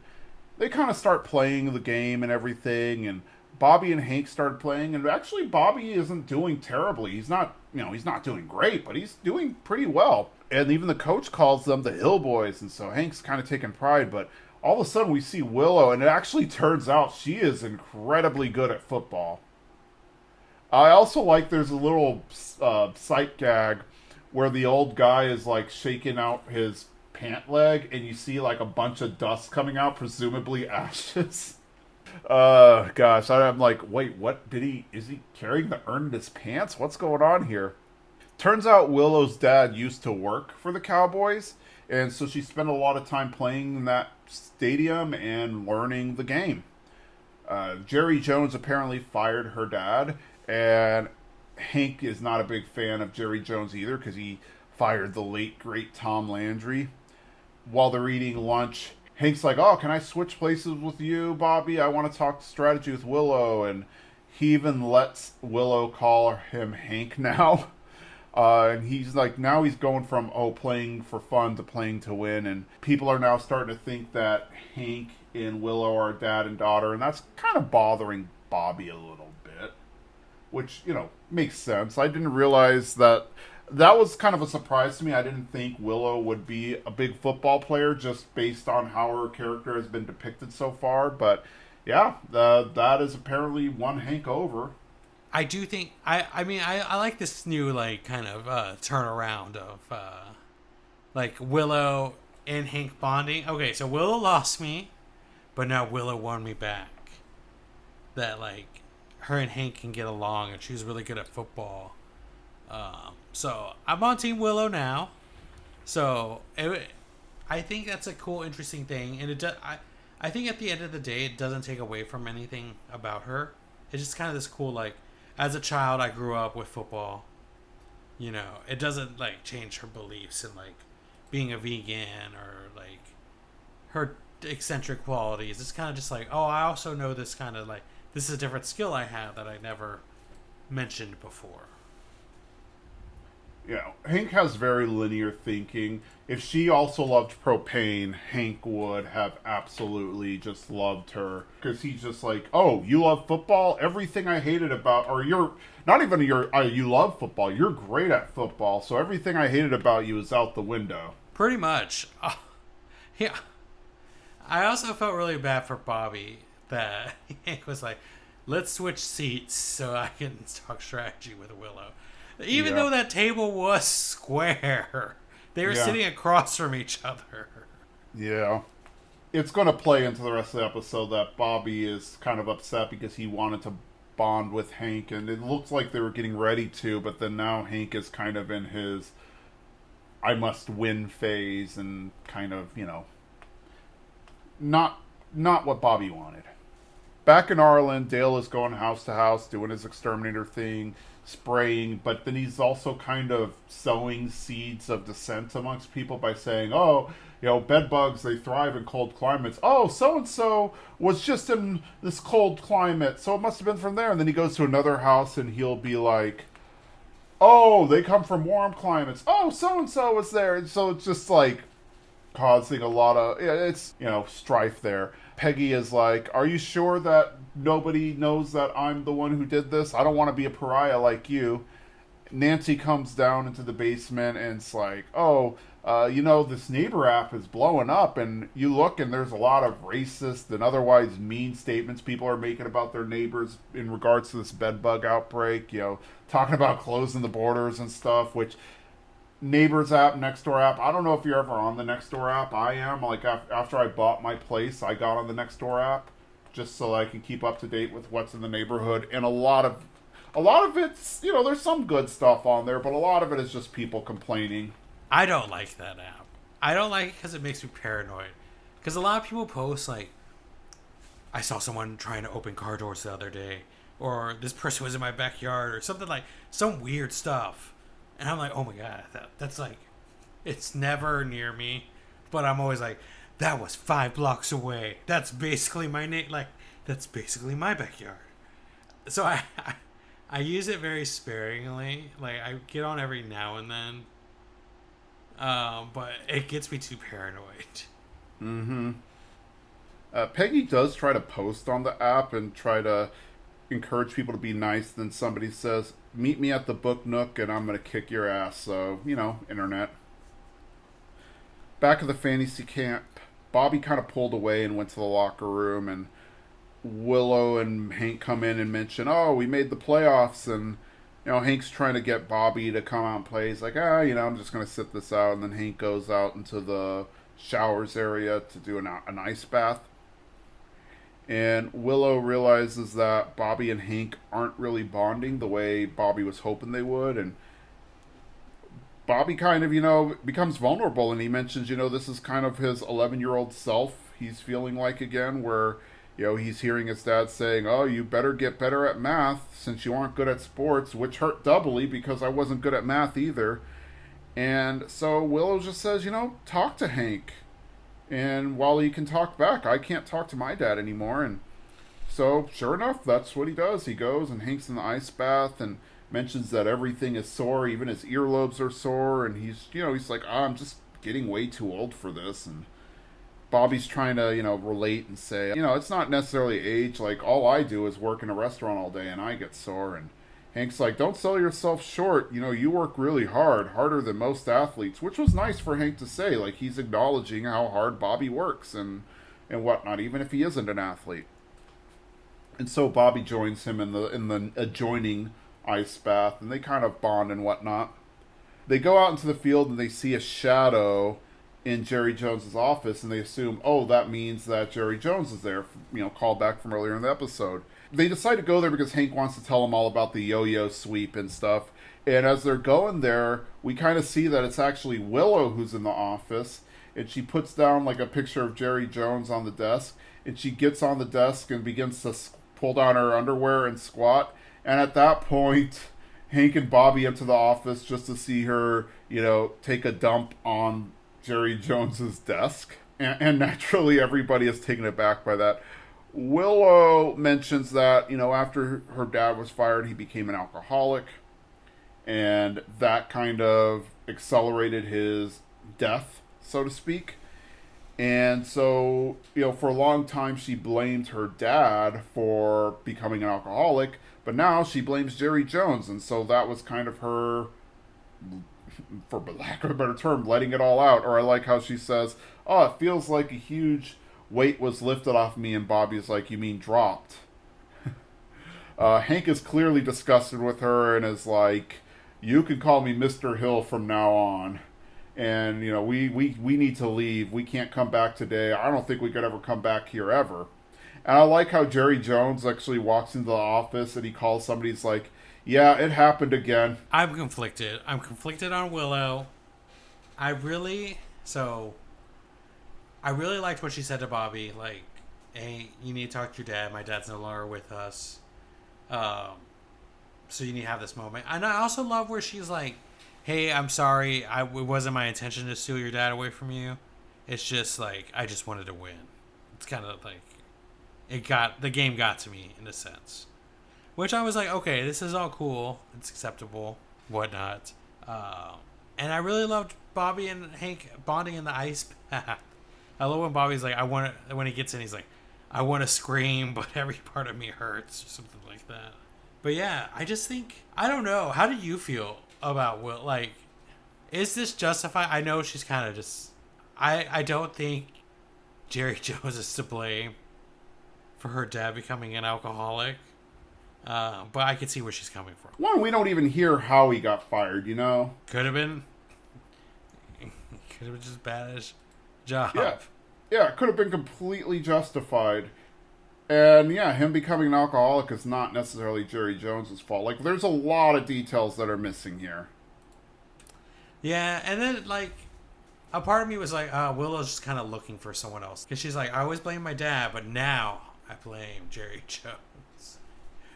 they kind of start playing the game and everything, and Bobby and Hank started playing, and actually Bobby isn't doing terribly. He's not doing great, but he's doing pretty well. And even the coach calls them the Hill Boys, and so Hank's kind of taking pride, but all of a sudden we see Willow, and it actually turns out she is incredibly good at football. I also like there's a little sight gag where the old guy is like shaking out his pant leg, and you see like a bunch of dust coming out, presumably ashes. Gosh, I'm like, wait, what is he carrying the urn in his pants? What's going on here? Turns out Willow's dad used to work for the Cowboys, and so she spent a lot of time playing in that stadium and learning the game. Jerry Jones apparently fired her dad, and Hank is not a big fan of Jerry Jones either because he fired the late, great Tom Landry. While they're eating lunch, Hank's like, oh, can I switch places with you, Bobby? I want to talk strategy with Willow. And he even lets Willow call him Hank now. And he's like, now he's going from, playing for fun to playing to win. And people are now starting to think that Hank and Willow are dad and daughter. And that's kind of bothering Bobby a little bit. Which, makes sense. I didn't realize that was kind of a surprise to me. I didn't think Willow would be a big football player just based on how her character has been depicted so far. But yeah, that is apparently one Hank over. I do think I mean I like this new like kind of turnaround of like Willow and Hank bonding. Okay, so Willow lost me, but now Willow won me back. That like her and Hank can get along, and she's really good at football. So I'm on Team Willow now. So I think that's a cool, interesting thing, and I think at the end of the day, it doesn't take away from anything about her. It's just kind of this cool like. As a child, I grew up with football. It doesn't like change her beliefs in like being a vegan or like her eccentric qualities. It's kind of just like, oh, I also know this kind of like this is a different skill I have that I never mentioned before. Hank has very linear thinking. If she also loved propane, Hank would have absolutely just loved her. Because he's just like, oh, you love football? Everything I hated about, or you're, not even you love football, you're great at football, so everything I hated about you is out the window. Pretty much. Yeah. I also felt really bad for Bobby that Hank was like, let's switch seats so I can talk strategy with Willow. Even though that table was square, they were sitting across from each other. Yeah. It's going to play into the rest of the episode that Bobby is kind of upset because he wanted to bond with Hank, and it looks like they were getting ready to, but then now Hank is kind of in his I must win phase and kind of, not what Bobby wanted. Back in Arlen, Dale is going house to house, doing his exterminator thing, spraying, but then he's also kind of sowing seeds of dissent amongst people by saying, oh, bed bugs, they thrive in cold climates. Oh, so-and-so was just in this cold climate, so it must have been from there. And then he goes to another house and he'll be like, oh, they come from warm climates. Oh, so-and-so was there. And so it's just like causing a lot of, it's, strife there. Peggy is like, are you sure that nobody knows that I'm the one who did this? I don't want to be a pariah like you. Nancy comes down into the basement and it's like, oh, this neighbor app is blowing up, and you look and there's a lot of racist and otherwise mean statements people are making about their neighbors in regards to this bed bug outbreak, talking about closing the borders and stuff, which Neighbors app, Nextdoor app. I don't know if you're ever on the Nextdoor app. I am. Like, after I bought my place, I got on the Nextdoor app just so I can keep up to date with what's in the neighborhood. And a lot of it's, there's some good stuff on there, but a lot of it is just people complaining. I don't like that app. I don't like it because it makes me paranoid. Because a lot of people post, like, I saw someone trying to open car doors the other day, or this person was in my backyard, or something like, some weird stuff. And I'm like, oh my god, that's like, it's never near me, but I'm always like, that was 5 blocks away. That's basically my that's basically my backyard. So I use it very sparingly. Like, I get on every now and then, but it gets me too paranoid. Mm-hmm. Peggy does try to post on the app and try to encourage people to be nice. Then somebody says, meet me at the book nook and I'm going to kick your ass. So, internet. Back at the fantasy camp, Bobby kind of pulled away and went to the locker room, and Willow and Hank come in and mention, oh, we made the playoffs, and Hank's trying to get Bobby to come out and play. He's like, I'm just going to sit this out. And then Hank goes out into the showers area to do an ice bath. And Willow realizes that Bobby and Hank aren't really bonding the way Bobby was hoping they would. And Bobby kind of, becomes vulnerable. And he mentions, this is kind of his 11-year-old self he's feeling like again, where, he's hearing his dad saying, oh, you better get better at math since you aren't good at sports, which hurt doubly because I wasn't good at math either. And so Willow just says, talk to Hank. And while he can talk back, I can't talk to my dad anymore. And so, sure enough, that's what he does. He goes and Hank's in the ice bath and mentions that everything is sore, even his earlobes are sore. And he's like, I'm just getting way too old for this. And Bobby's trying to, relate and say, it's not necessarily age. Like, all I do is work in a restaurant all day and I get sore. And Hank's like, don't sell yourself short. You work really hard, harder than most athletes, which was nice for Hank to say. Like, he's acknowledging how hard Bobby works and whatnot, even if he isn't an athlete. And so Bobby joins him in the adjoining ice bath, and they kind of bond and whatnot. They go out into the field and they see a shadow in Jerry Jones's office, and they assume, oh, that means that Jerry Jones is there. Called back from earlier in the episode. They decide to go there because Hank wants to tell them all about the yo-yo sweep and stuff. And as they're going there, we kind of see that it's actually Willow who's in the office. And she puts down like a picture of Jerry Jones on the desk. And she gets on the desk and begins to pull down her underwear and squat. And at that point, Hank and Bobby enter the office just to see her, take a dump on Jerry Jones's desk. And naturally, everybody is taken aback by that. Willow mentions that, after her dad was fired, he became an alcoholic, and that kind of accelerated his death, so to speak. And so, for a long time, she blamed her dad for becoming an alcoholic, but now she blames Jerry Jones, and so that was kind of her, for lack of a better term, letting it all out. Or I like how she says, oh, it feels like a huge weight was lifted off me, and Bobby's like, you mean dropped? Hank is clearly disgusted with her and is like, you can call me Mr. Hill from now on. And, we need to leave. We can't come back today. I don't think we could ever come back here ever. And I like how Jerry Jones actually walks into the office and he calls somebody. He's like, yeah, it happened again. I'm conflicted. I'm conflicted on Willow. I really so I really liked what she said to Bobby. Like, hey, you need to talk to your dad. My dad's no longer with us. Um, so you need to have this moment. And I also love where she's like, hey, I'm sorry. It wasn't my intention to steal your dad away from you. It's just like I just wanted to win. It's kind of like the game got to me in a sense, which I was like, okay, this is all cool. It's acceptable, whatnot. And I really loved Bobby and Hank bonding in the ice bath. I love when Bobby's like, when he gets in, he's like, I want to scream, but every part of me hurts, or something like that. But yeah, I just think, I don't know. How do you feel about Will? Like, is this justified? I know she's kind of just, I don't think Jerry Jones is to blame for her dad becoming an alcoholic. But I can see where she's coming from. One, we don't even hear how he got fired, Could have been just bad job. Yeah, it could have been completely justified. And yeah, him becoming an alcoholic is not necessarily Jerry Jones's fault. Like, there's a lot of details that are missing here. Yeah, and then, like, a part of me was like, Willow's just kind of looking for someone else. Because she's like, I always blame my dad, but now I blame Jerry Jones.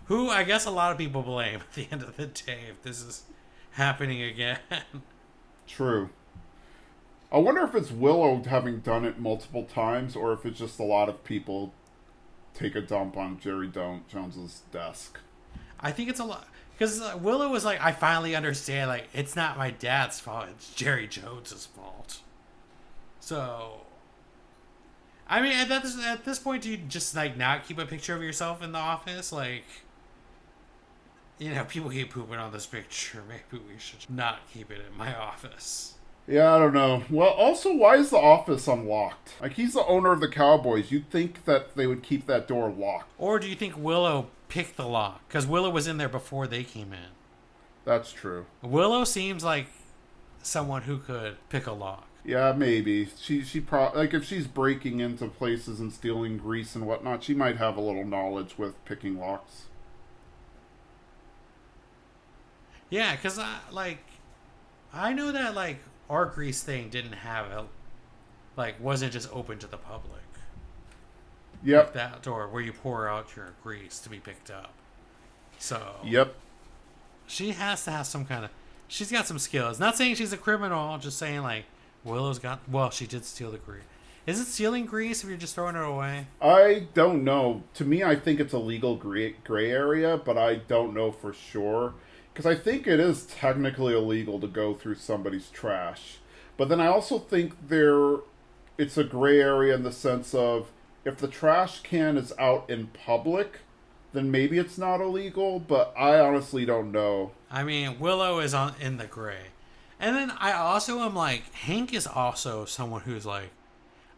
Who I guess a lot of people blame at the end of the day if this is happening again. True. I wonder if it's Willow having done it multiple times, or if it's just a lot of people take a dump on Jerry Jones's desk. I think it's a lot. Because Willow was like, I finally understand, like, it's not my dad's fault, it's Jerry Jones's fault. So, I mean, at this point, do you just, like, not keep a picture of yourself in the office? Like, people keep pooping on this picture. Maybe we should not keep it in my office. Yeah, I don't know. Well, also, why is the office unlocked? Like, he's the owner of the Cowboys. You'd think that they would keep that door locked. Or do you think Willow picked the lock? Because Willow was in there before they came in. That's true. Willow seems like someone who could pick a lock. Yeah, maybe. She like, if she's breaking into places and stealing grease and whatnot, she might have a little knowledge with picking locks. Yeah, because, I know that, like, our grease thing didn't have wasn't just open to the public. Yep. Like that door where you pour out your grease to be picked up. So. Yep. She has to have some kind of. She's got some skills. Not saying she's a criminal, just saying, like, Willow's got. Well, she did steal the grease. Is it stealing grease if you're just throwing it away? I don't know. To me, I think it's a legal gray area, but I don't know for sure. Because I think it is technically illegal to go through somebody's trash. But then I also think it's a gray area in the sense of if the trash can is out in public, then maybe it's not illegal, but I honestly don't know. I mean, Willow is in the gray. And then I also am like, Hank is also someone who's like,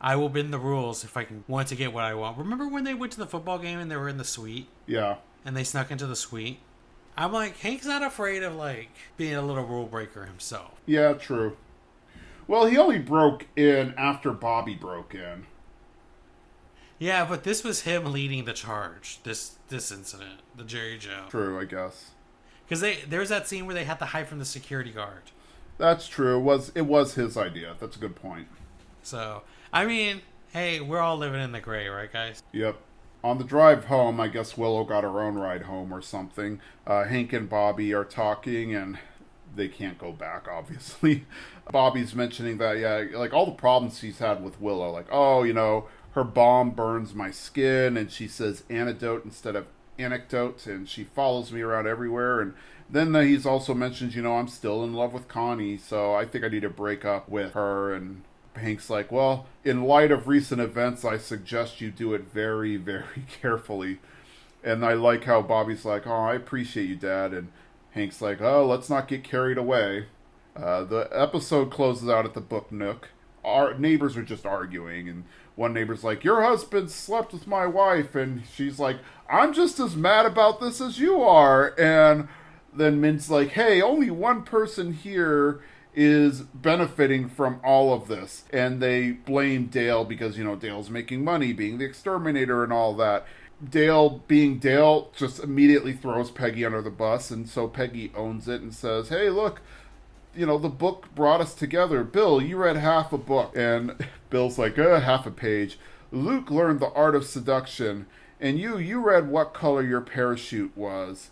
I will bend the rules if I want to get what I want. Remember when they went to the football game and they were in the suite? Yeah. And they snuck into the suite? I'm like, Hank's not afraid of, like, being a little rule breaker himself. Yeah, true. Well, he only broke in after Bobby broke in. Yeah, but this was him leading the charge, this incident, the Jerry Jones. True, I guess. Because there's that scene where they had to hide from the security guard. That's true. It was his idea. That's a good point. So, I mean, hey, we're all living in the gray, right, guys? Yep. On the drive home, I guess Willow got her own ride home or something. Hank and Bobby are talking, and they can't go back, obviously. Bobby's mentioning that, yeah, like all the problems she's had with Willow. Like, her balm burns my skin, and she says antidote instead of anecdote, and she follows me around everywhere. And then he's also mentioned, I'm still in love with Connie, so I think I need to break up with her. And Hank's like, well, in light of recent events, I suggest you do it very, very carefully. And I like how Bobby's like, oh, I appreciate you, Dad. And Hank's like, oh, let's not get carried away. The episode closes out at the Book Nook. Our neighbors are just arguing, and one neighbor's like, your husband slept with my wife. And she's like, I'm just as mad about this as you are. And then Mint's like, hey, only one person here is benefiting from all of this. And they blame Dale because, Dale's making money, being the exterminator and all that. Dale, being Dale, just immediately throws Peggy under the bus. And so Peggy owns it and says, hey, look, the book brought us together. Bill, you read half a book. And Bill's like, half a page. Luke learned the art of seduction. And you read what color your parachute was.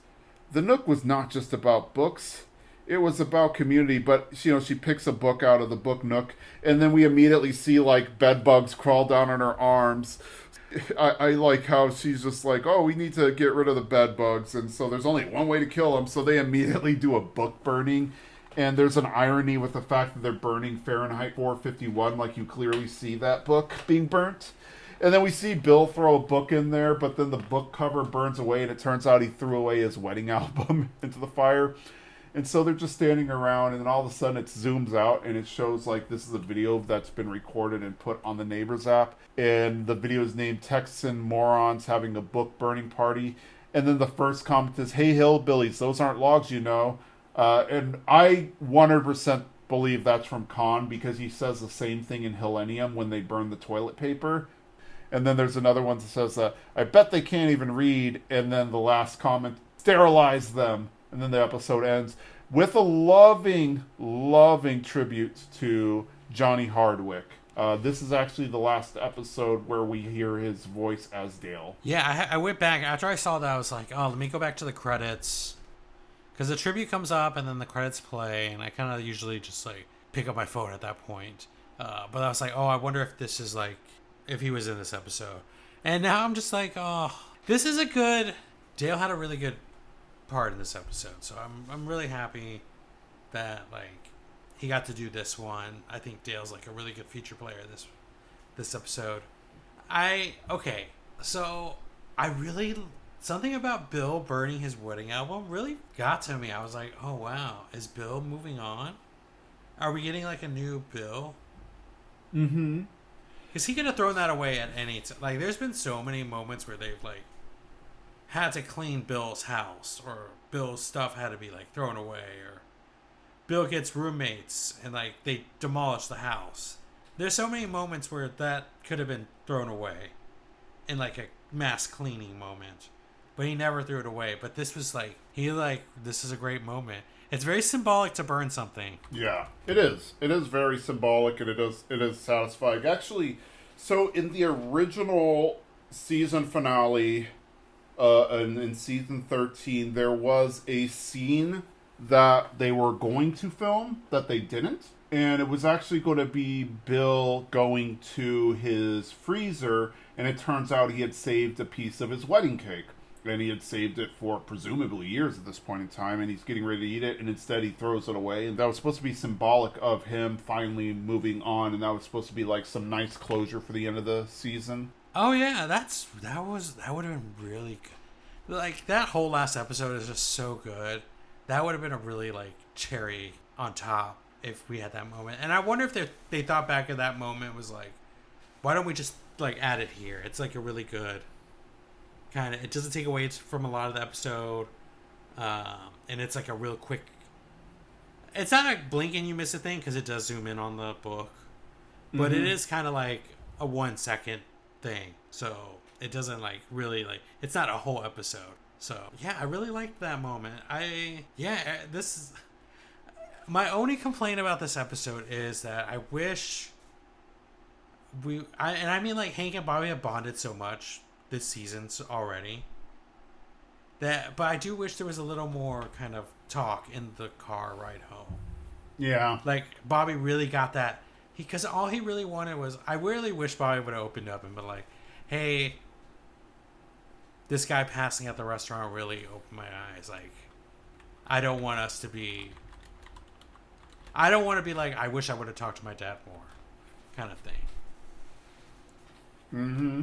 The Nook was not just about books. It was about community, but she picks a book out of the book Nook, and then we immediately see like bed bugs crawl down on her arms. I like how she's just like, oh, we need to get rid of the bed bugs, and so there's only one way to kill them, so they immediately do a book burning. And there's an irony with the fact that they're burning Fahrenheit 451, like you clearly see that book being burnt. And then we see Bill throw a book in there, but then the book cover burns away, and it turns out he threw away his wedding album into the fire. And so they're just standing around, and then all of a sudden it zooms out, and it shows like this is a video that's been recorded and put on the Neighbors app. And the video is named Texan Morons Having a Book Burning Party. And then the first comment is, hey, hillbillies, those aren't logs, And I 100% believe that's from Khan, because he says the same thing in Hillenium when they burn the toilet paper. And then there's another one that says, I bet they can't even read. And then the last comment, sterilize them. And then the episode ends with a loving, loving tribute to Johnny Hardwick. This is actually the last episode where we hear his voice as Dale. Yeah, I went back. After I saw that, I was like, oh, let me go back to the credits. Because the tribute comes up and then the credits play. And I kind of usually just like pick up my phone at that point. But I was like, oh, I wonder if this is like, if he was in this episode. And now I'm just like, oh, this is a good... Dale had a really good part in this episode, so I'm really happy that like he got to do this one. I think Dale's like a really good feature player this episode. So I really, something about Bill burning his wedding album really got to me. I was like, oh wow, is Bill moving on? Are we getting like a new Bill? Mm-hmm. Because he could have thrown that away at any time. Like there's been so many moments where they've like had to clean Bill's house, or Bill's stuff had to be like thrown away, or Bill gets roommates and like they demolish the house. There's so many moments where that could have been thrown away in like a mass cleaning moment, but he never threw it away. But this was like, this is a great moment. It's very symbolic to burn something. Yeah, it is. It is very symbolic, and it is satisfying. Actually, so in the original season finale, in season 13, there was a scene that they were going to film that they didn't. And it was actually going to be Bill going to his freezer, and it turns out he had saved a piece of his wedding cake. And he had saved it for presumably years at this point in time, and he's getting ready to eat it, and instead he throws it away. And that was supposed to be symbolic of him finally moving on, and that was supposed to be like some nice closure for the end of the season. Oh yeah, that would have been really good. Like that whole last episode is just so good. That would have been a really like cherry on top if we had that moment. And I wonder if they thought back at that moment was like, why don't we just like add it here? It's like a really good kind of. It doesn't take away from a lot of the episode, and it's like a real quick. It's not like blink and you miss a thing because it does zoom in on the book, but it is kind of like a 1 second thing, so it doesn't like really like it's not a whole episode. So yeah, I really liked that moment. This is my only complaint about this episode is that I wish I mean like Hank and Bobby have bonded so much this season already but I do wish there was a little more kind of talk in the car ride home. Yeah, like Bobby really got that. Because all he really wanted was, I really wish Bobby would have opened up and been like, hey, this guy passing at the restaurant really opened my eyes. Like, I don't want to be like, I wish I would have talked to my dad more kind of thing. Mm-hmm.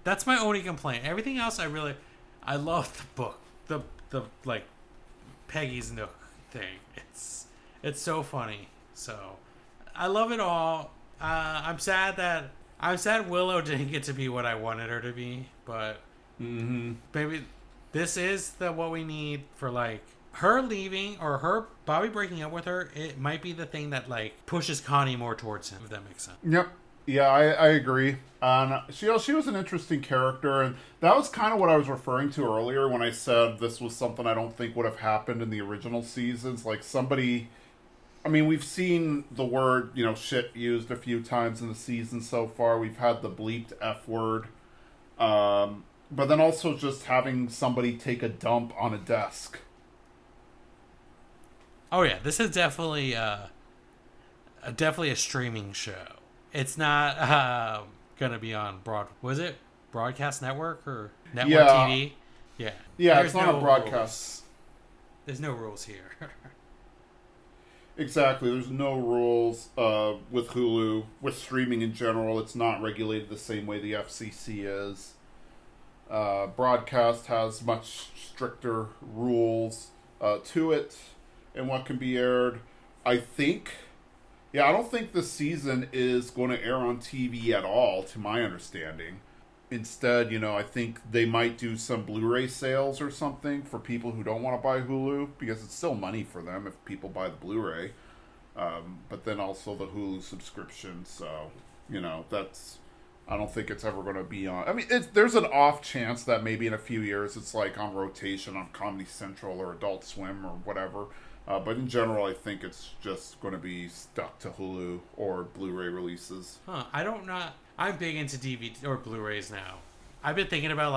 That's my only complaint. Everything else I love the book. The like, Peggy's Nook thing. It's so funny. So I love it all. I'm sad Willow didn't get to be what I wanted her to be, but maybe this is what we need for like her leaving or her Bobby breaking up with her. It might be the thing that like pushes Connie more towards him, if that makes sense. Yep. Yeah, I agree. She was an interesting character, and that was kind of what I was referring to earlier when I said this was something I don't think would have happened in the original seasons. Like somebody I mean, we've seen the word, shit used a few times in the season so far. We've had the bleeped F word. But then also just having somebody take a dump on a desk. Oh yeah, this is definitely definitely a streaming show. It's not gonna be on broadcast network or network Yeah. TV? Yeah. Yeah, There's it's not no a broadcast. rules. There's no rules here. Exactly. There's no rules with Hulu. With streaming in general, it's not regulated the same way the FCC is. Broadcast has much stricter rules to it and what can be aired. I don't think this season is going to air on TV at all, to my understanding. Instead, I think they might do some Blu-ray sales or something for people who don't want to buy Hulu, because it's still money for them if people buy the Blu-ray. But then also the Hulu subscription, so, that's... I don't think it's ever going to be on... I mean, there's an off chance that maybe in a few years it's like on rotation on Comedy Central or Adult Swim or whatever. But in general, I think it's just going to be stuck to Hulu or Blu-ray releases. I don't know. I'm big into DVD or Blu-rays now. I've been thinking about,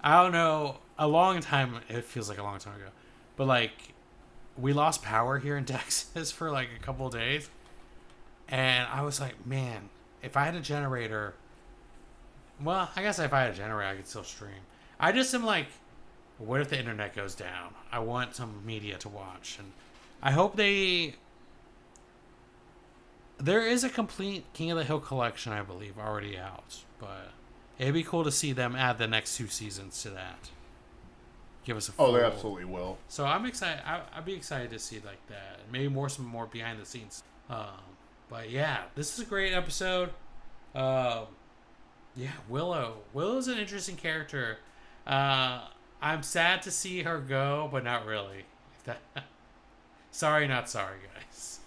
I don't know, a long time, it feels like a long time ago, but we lost power here in Texas for a couple of days. And I was like, man, if I had a generator, well, I guess if I had a generator, I could still stream. I just am like, what if the internet goes down? I want some media to watch. And I hope there is a complete King of the Hill collection, I believe, already out. But it'd be cool to see them add the next 2 seasons to that. Give us a full... Oh, they absolutely will. So I'm excited. I'd be excited to see that. Maybe some more behind the scenes. But yeah, this is a great episode. Yeah, Willow. Willow's an interesting character. I'm sad to see her go, but not really. Sorry, not sorry, guys.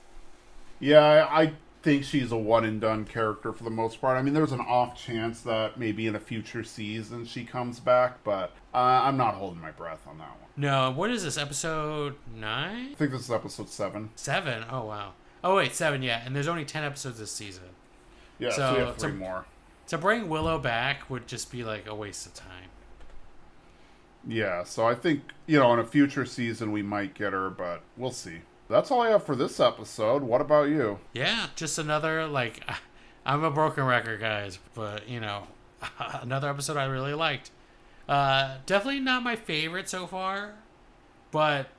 Yeah, I think she's a one-and-done character for the most part. I mean, there's an off chance that maybe in a future season she comes back, but I'm not holding my breath on that one. No, what is this, episode 9? I think this is episode 7. 7? Oh, wow. Oh, wait, 7, yeah. And there's only 10 episodes this season. Yeah, so we have 3 more. To bring Willow back would just be a waste of time. Yeah, so I think, in a future season we might get her, but we'll see. That's all I have for this episode. What about you? Yeah, just another, I'm a broken record, guys, but, another episode I really liked. Definitely not my favorite so far, but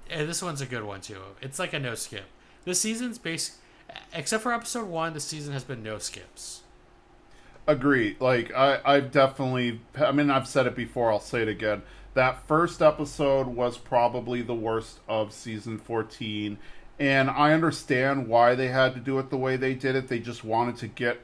this one's a good one, too. It's like a no skip. This season's except for episode 1, the season has been no skips. Agree. I've definitely... I mean, I've said it before, I'll say it again. That first episode was probably the worst of season 14, and I understand why they had to do it the way they did it. They just wanted to get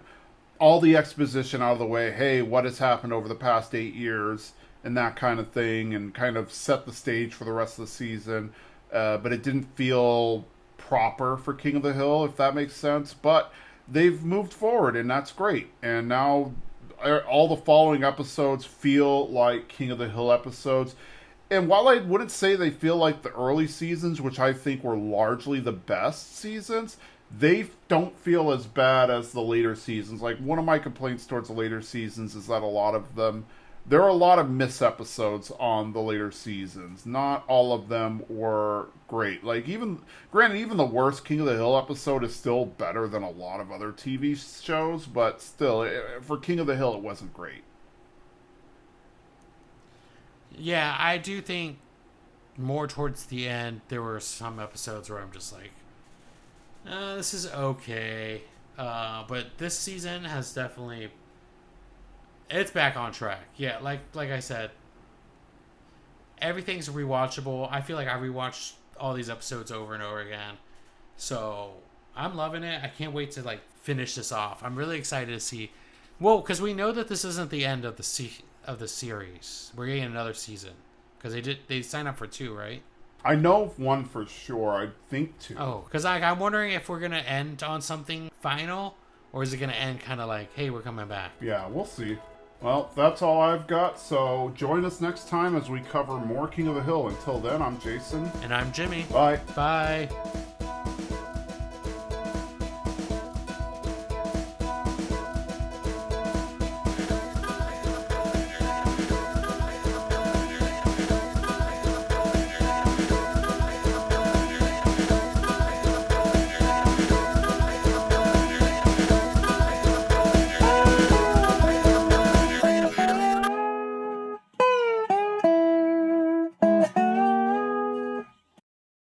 all the exposition out of the way. Hey, what has happened over the past 8 years, and that kind of thing, and kind of set the stage for the rest of the season. But it didn't feel proper for King of the Hill, if that makes sense. But they've moved forward, and that's great. And now all the following episodes feel like King of the Hill episodes. And while I wouldn't say they feel like the early seasons, which I think were largely the best seasons, they don't feel as bad as the later seasons. One of my complaints towards the later seasons is that there are a lot of miss episodes on the later seasons. Not all of them were great. Even the worst King of the Hill episode is still better than a lot of other TV shows, but still, for King of the Hill, it wasn't great. Yeah, I do think more towards the end, there were some episodes where I'm just like, this is okay. But this season has definitely... It's back on track. Yeah, like I said, everything's rewatchable. I feel like I rewatched all these episodes over and over again. So I'm loving it. I can't wait to finish this off. I'm really excited to see. Well, because we know that this isn't the end of the series. We're getting another season because they signed up for 2, right? I know of 1 for sure. I think 2. Oh, because I'm wondering if we're gonna end on something final, or is it gonna end kind of hey, we're coming back? Yeah, we'll see. Well, that's all I've got, so join us next time as we cover more King of the Hill. Until then, I'm Jason. And I'm Jimmy. Bye. Bye.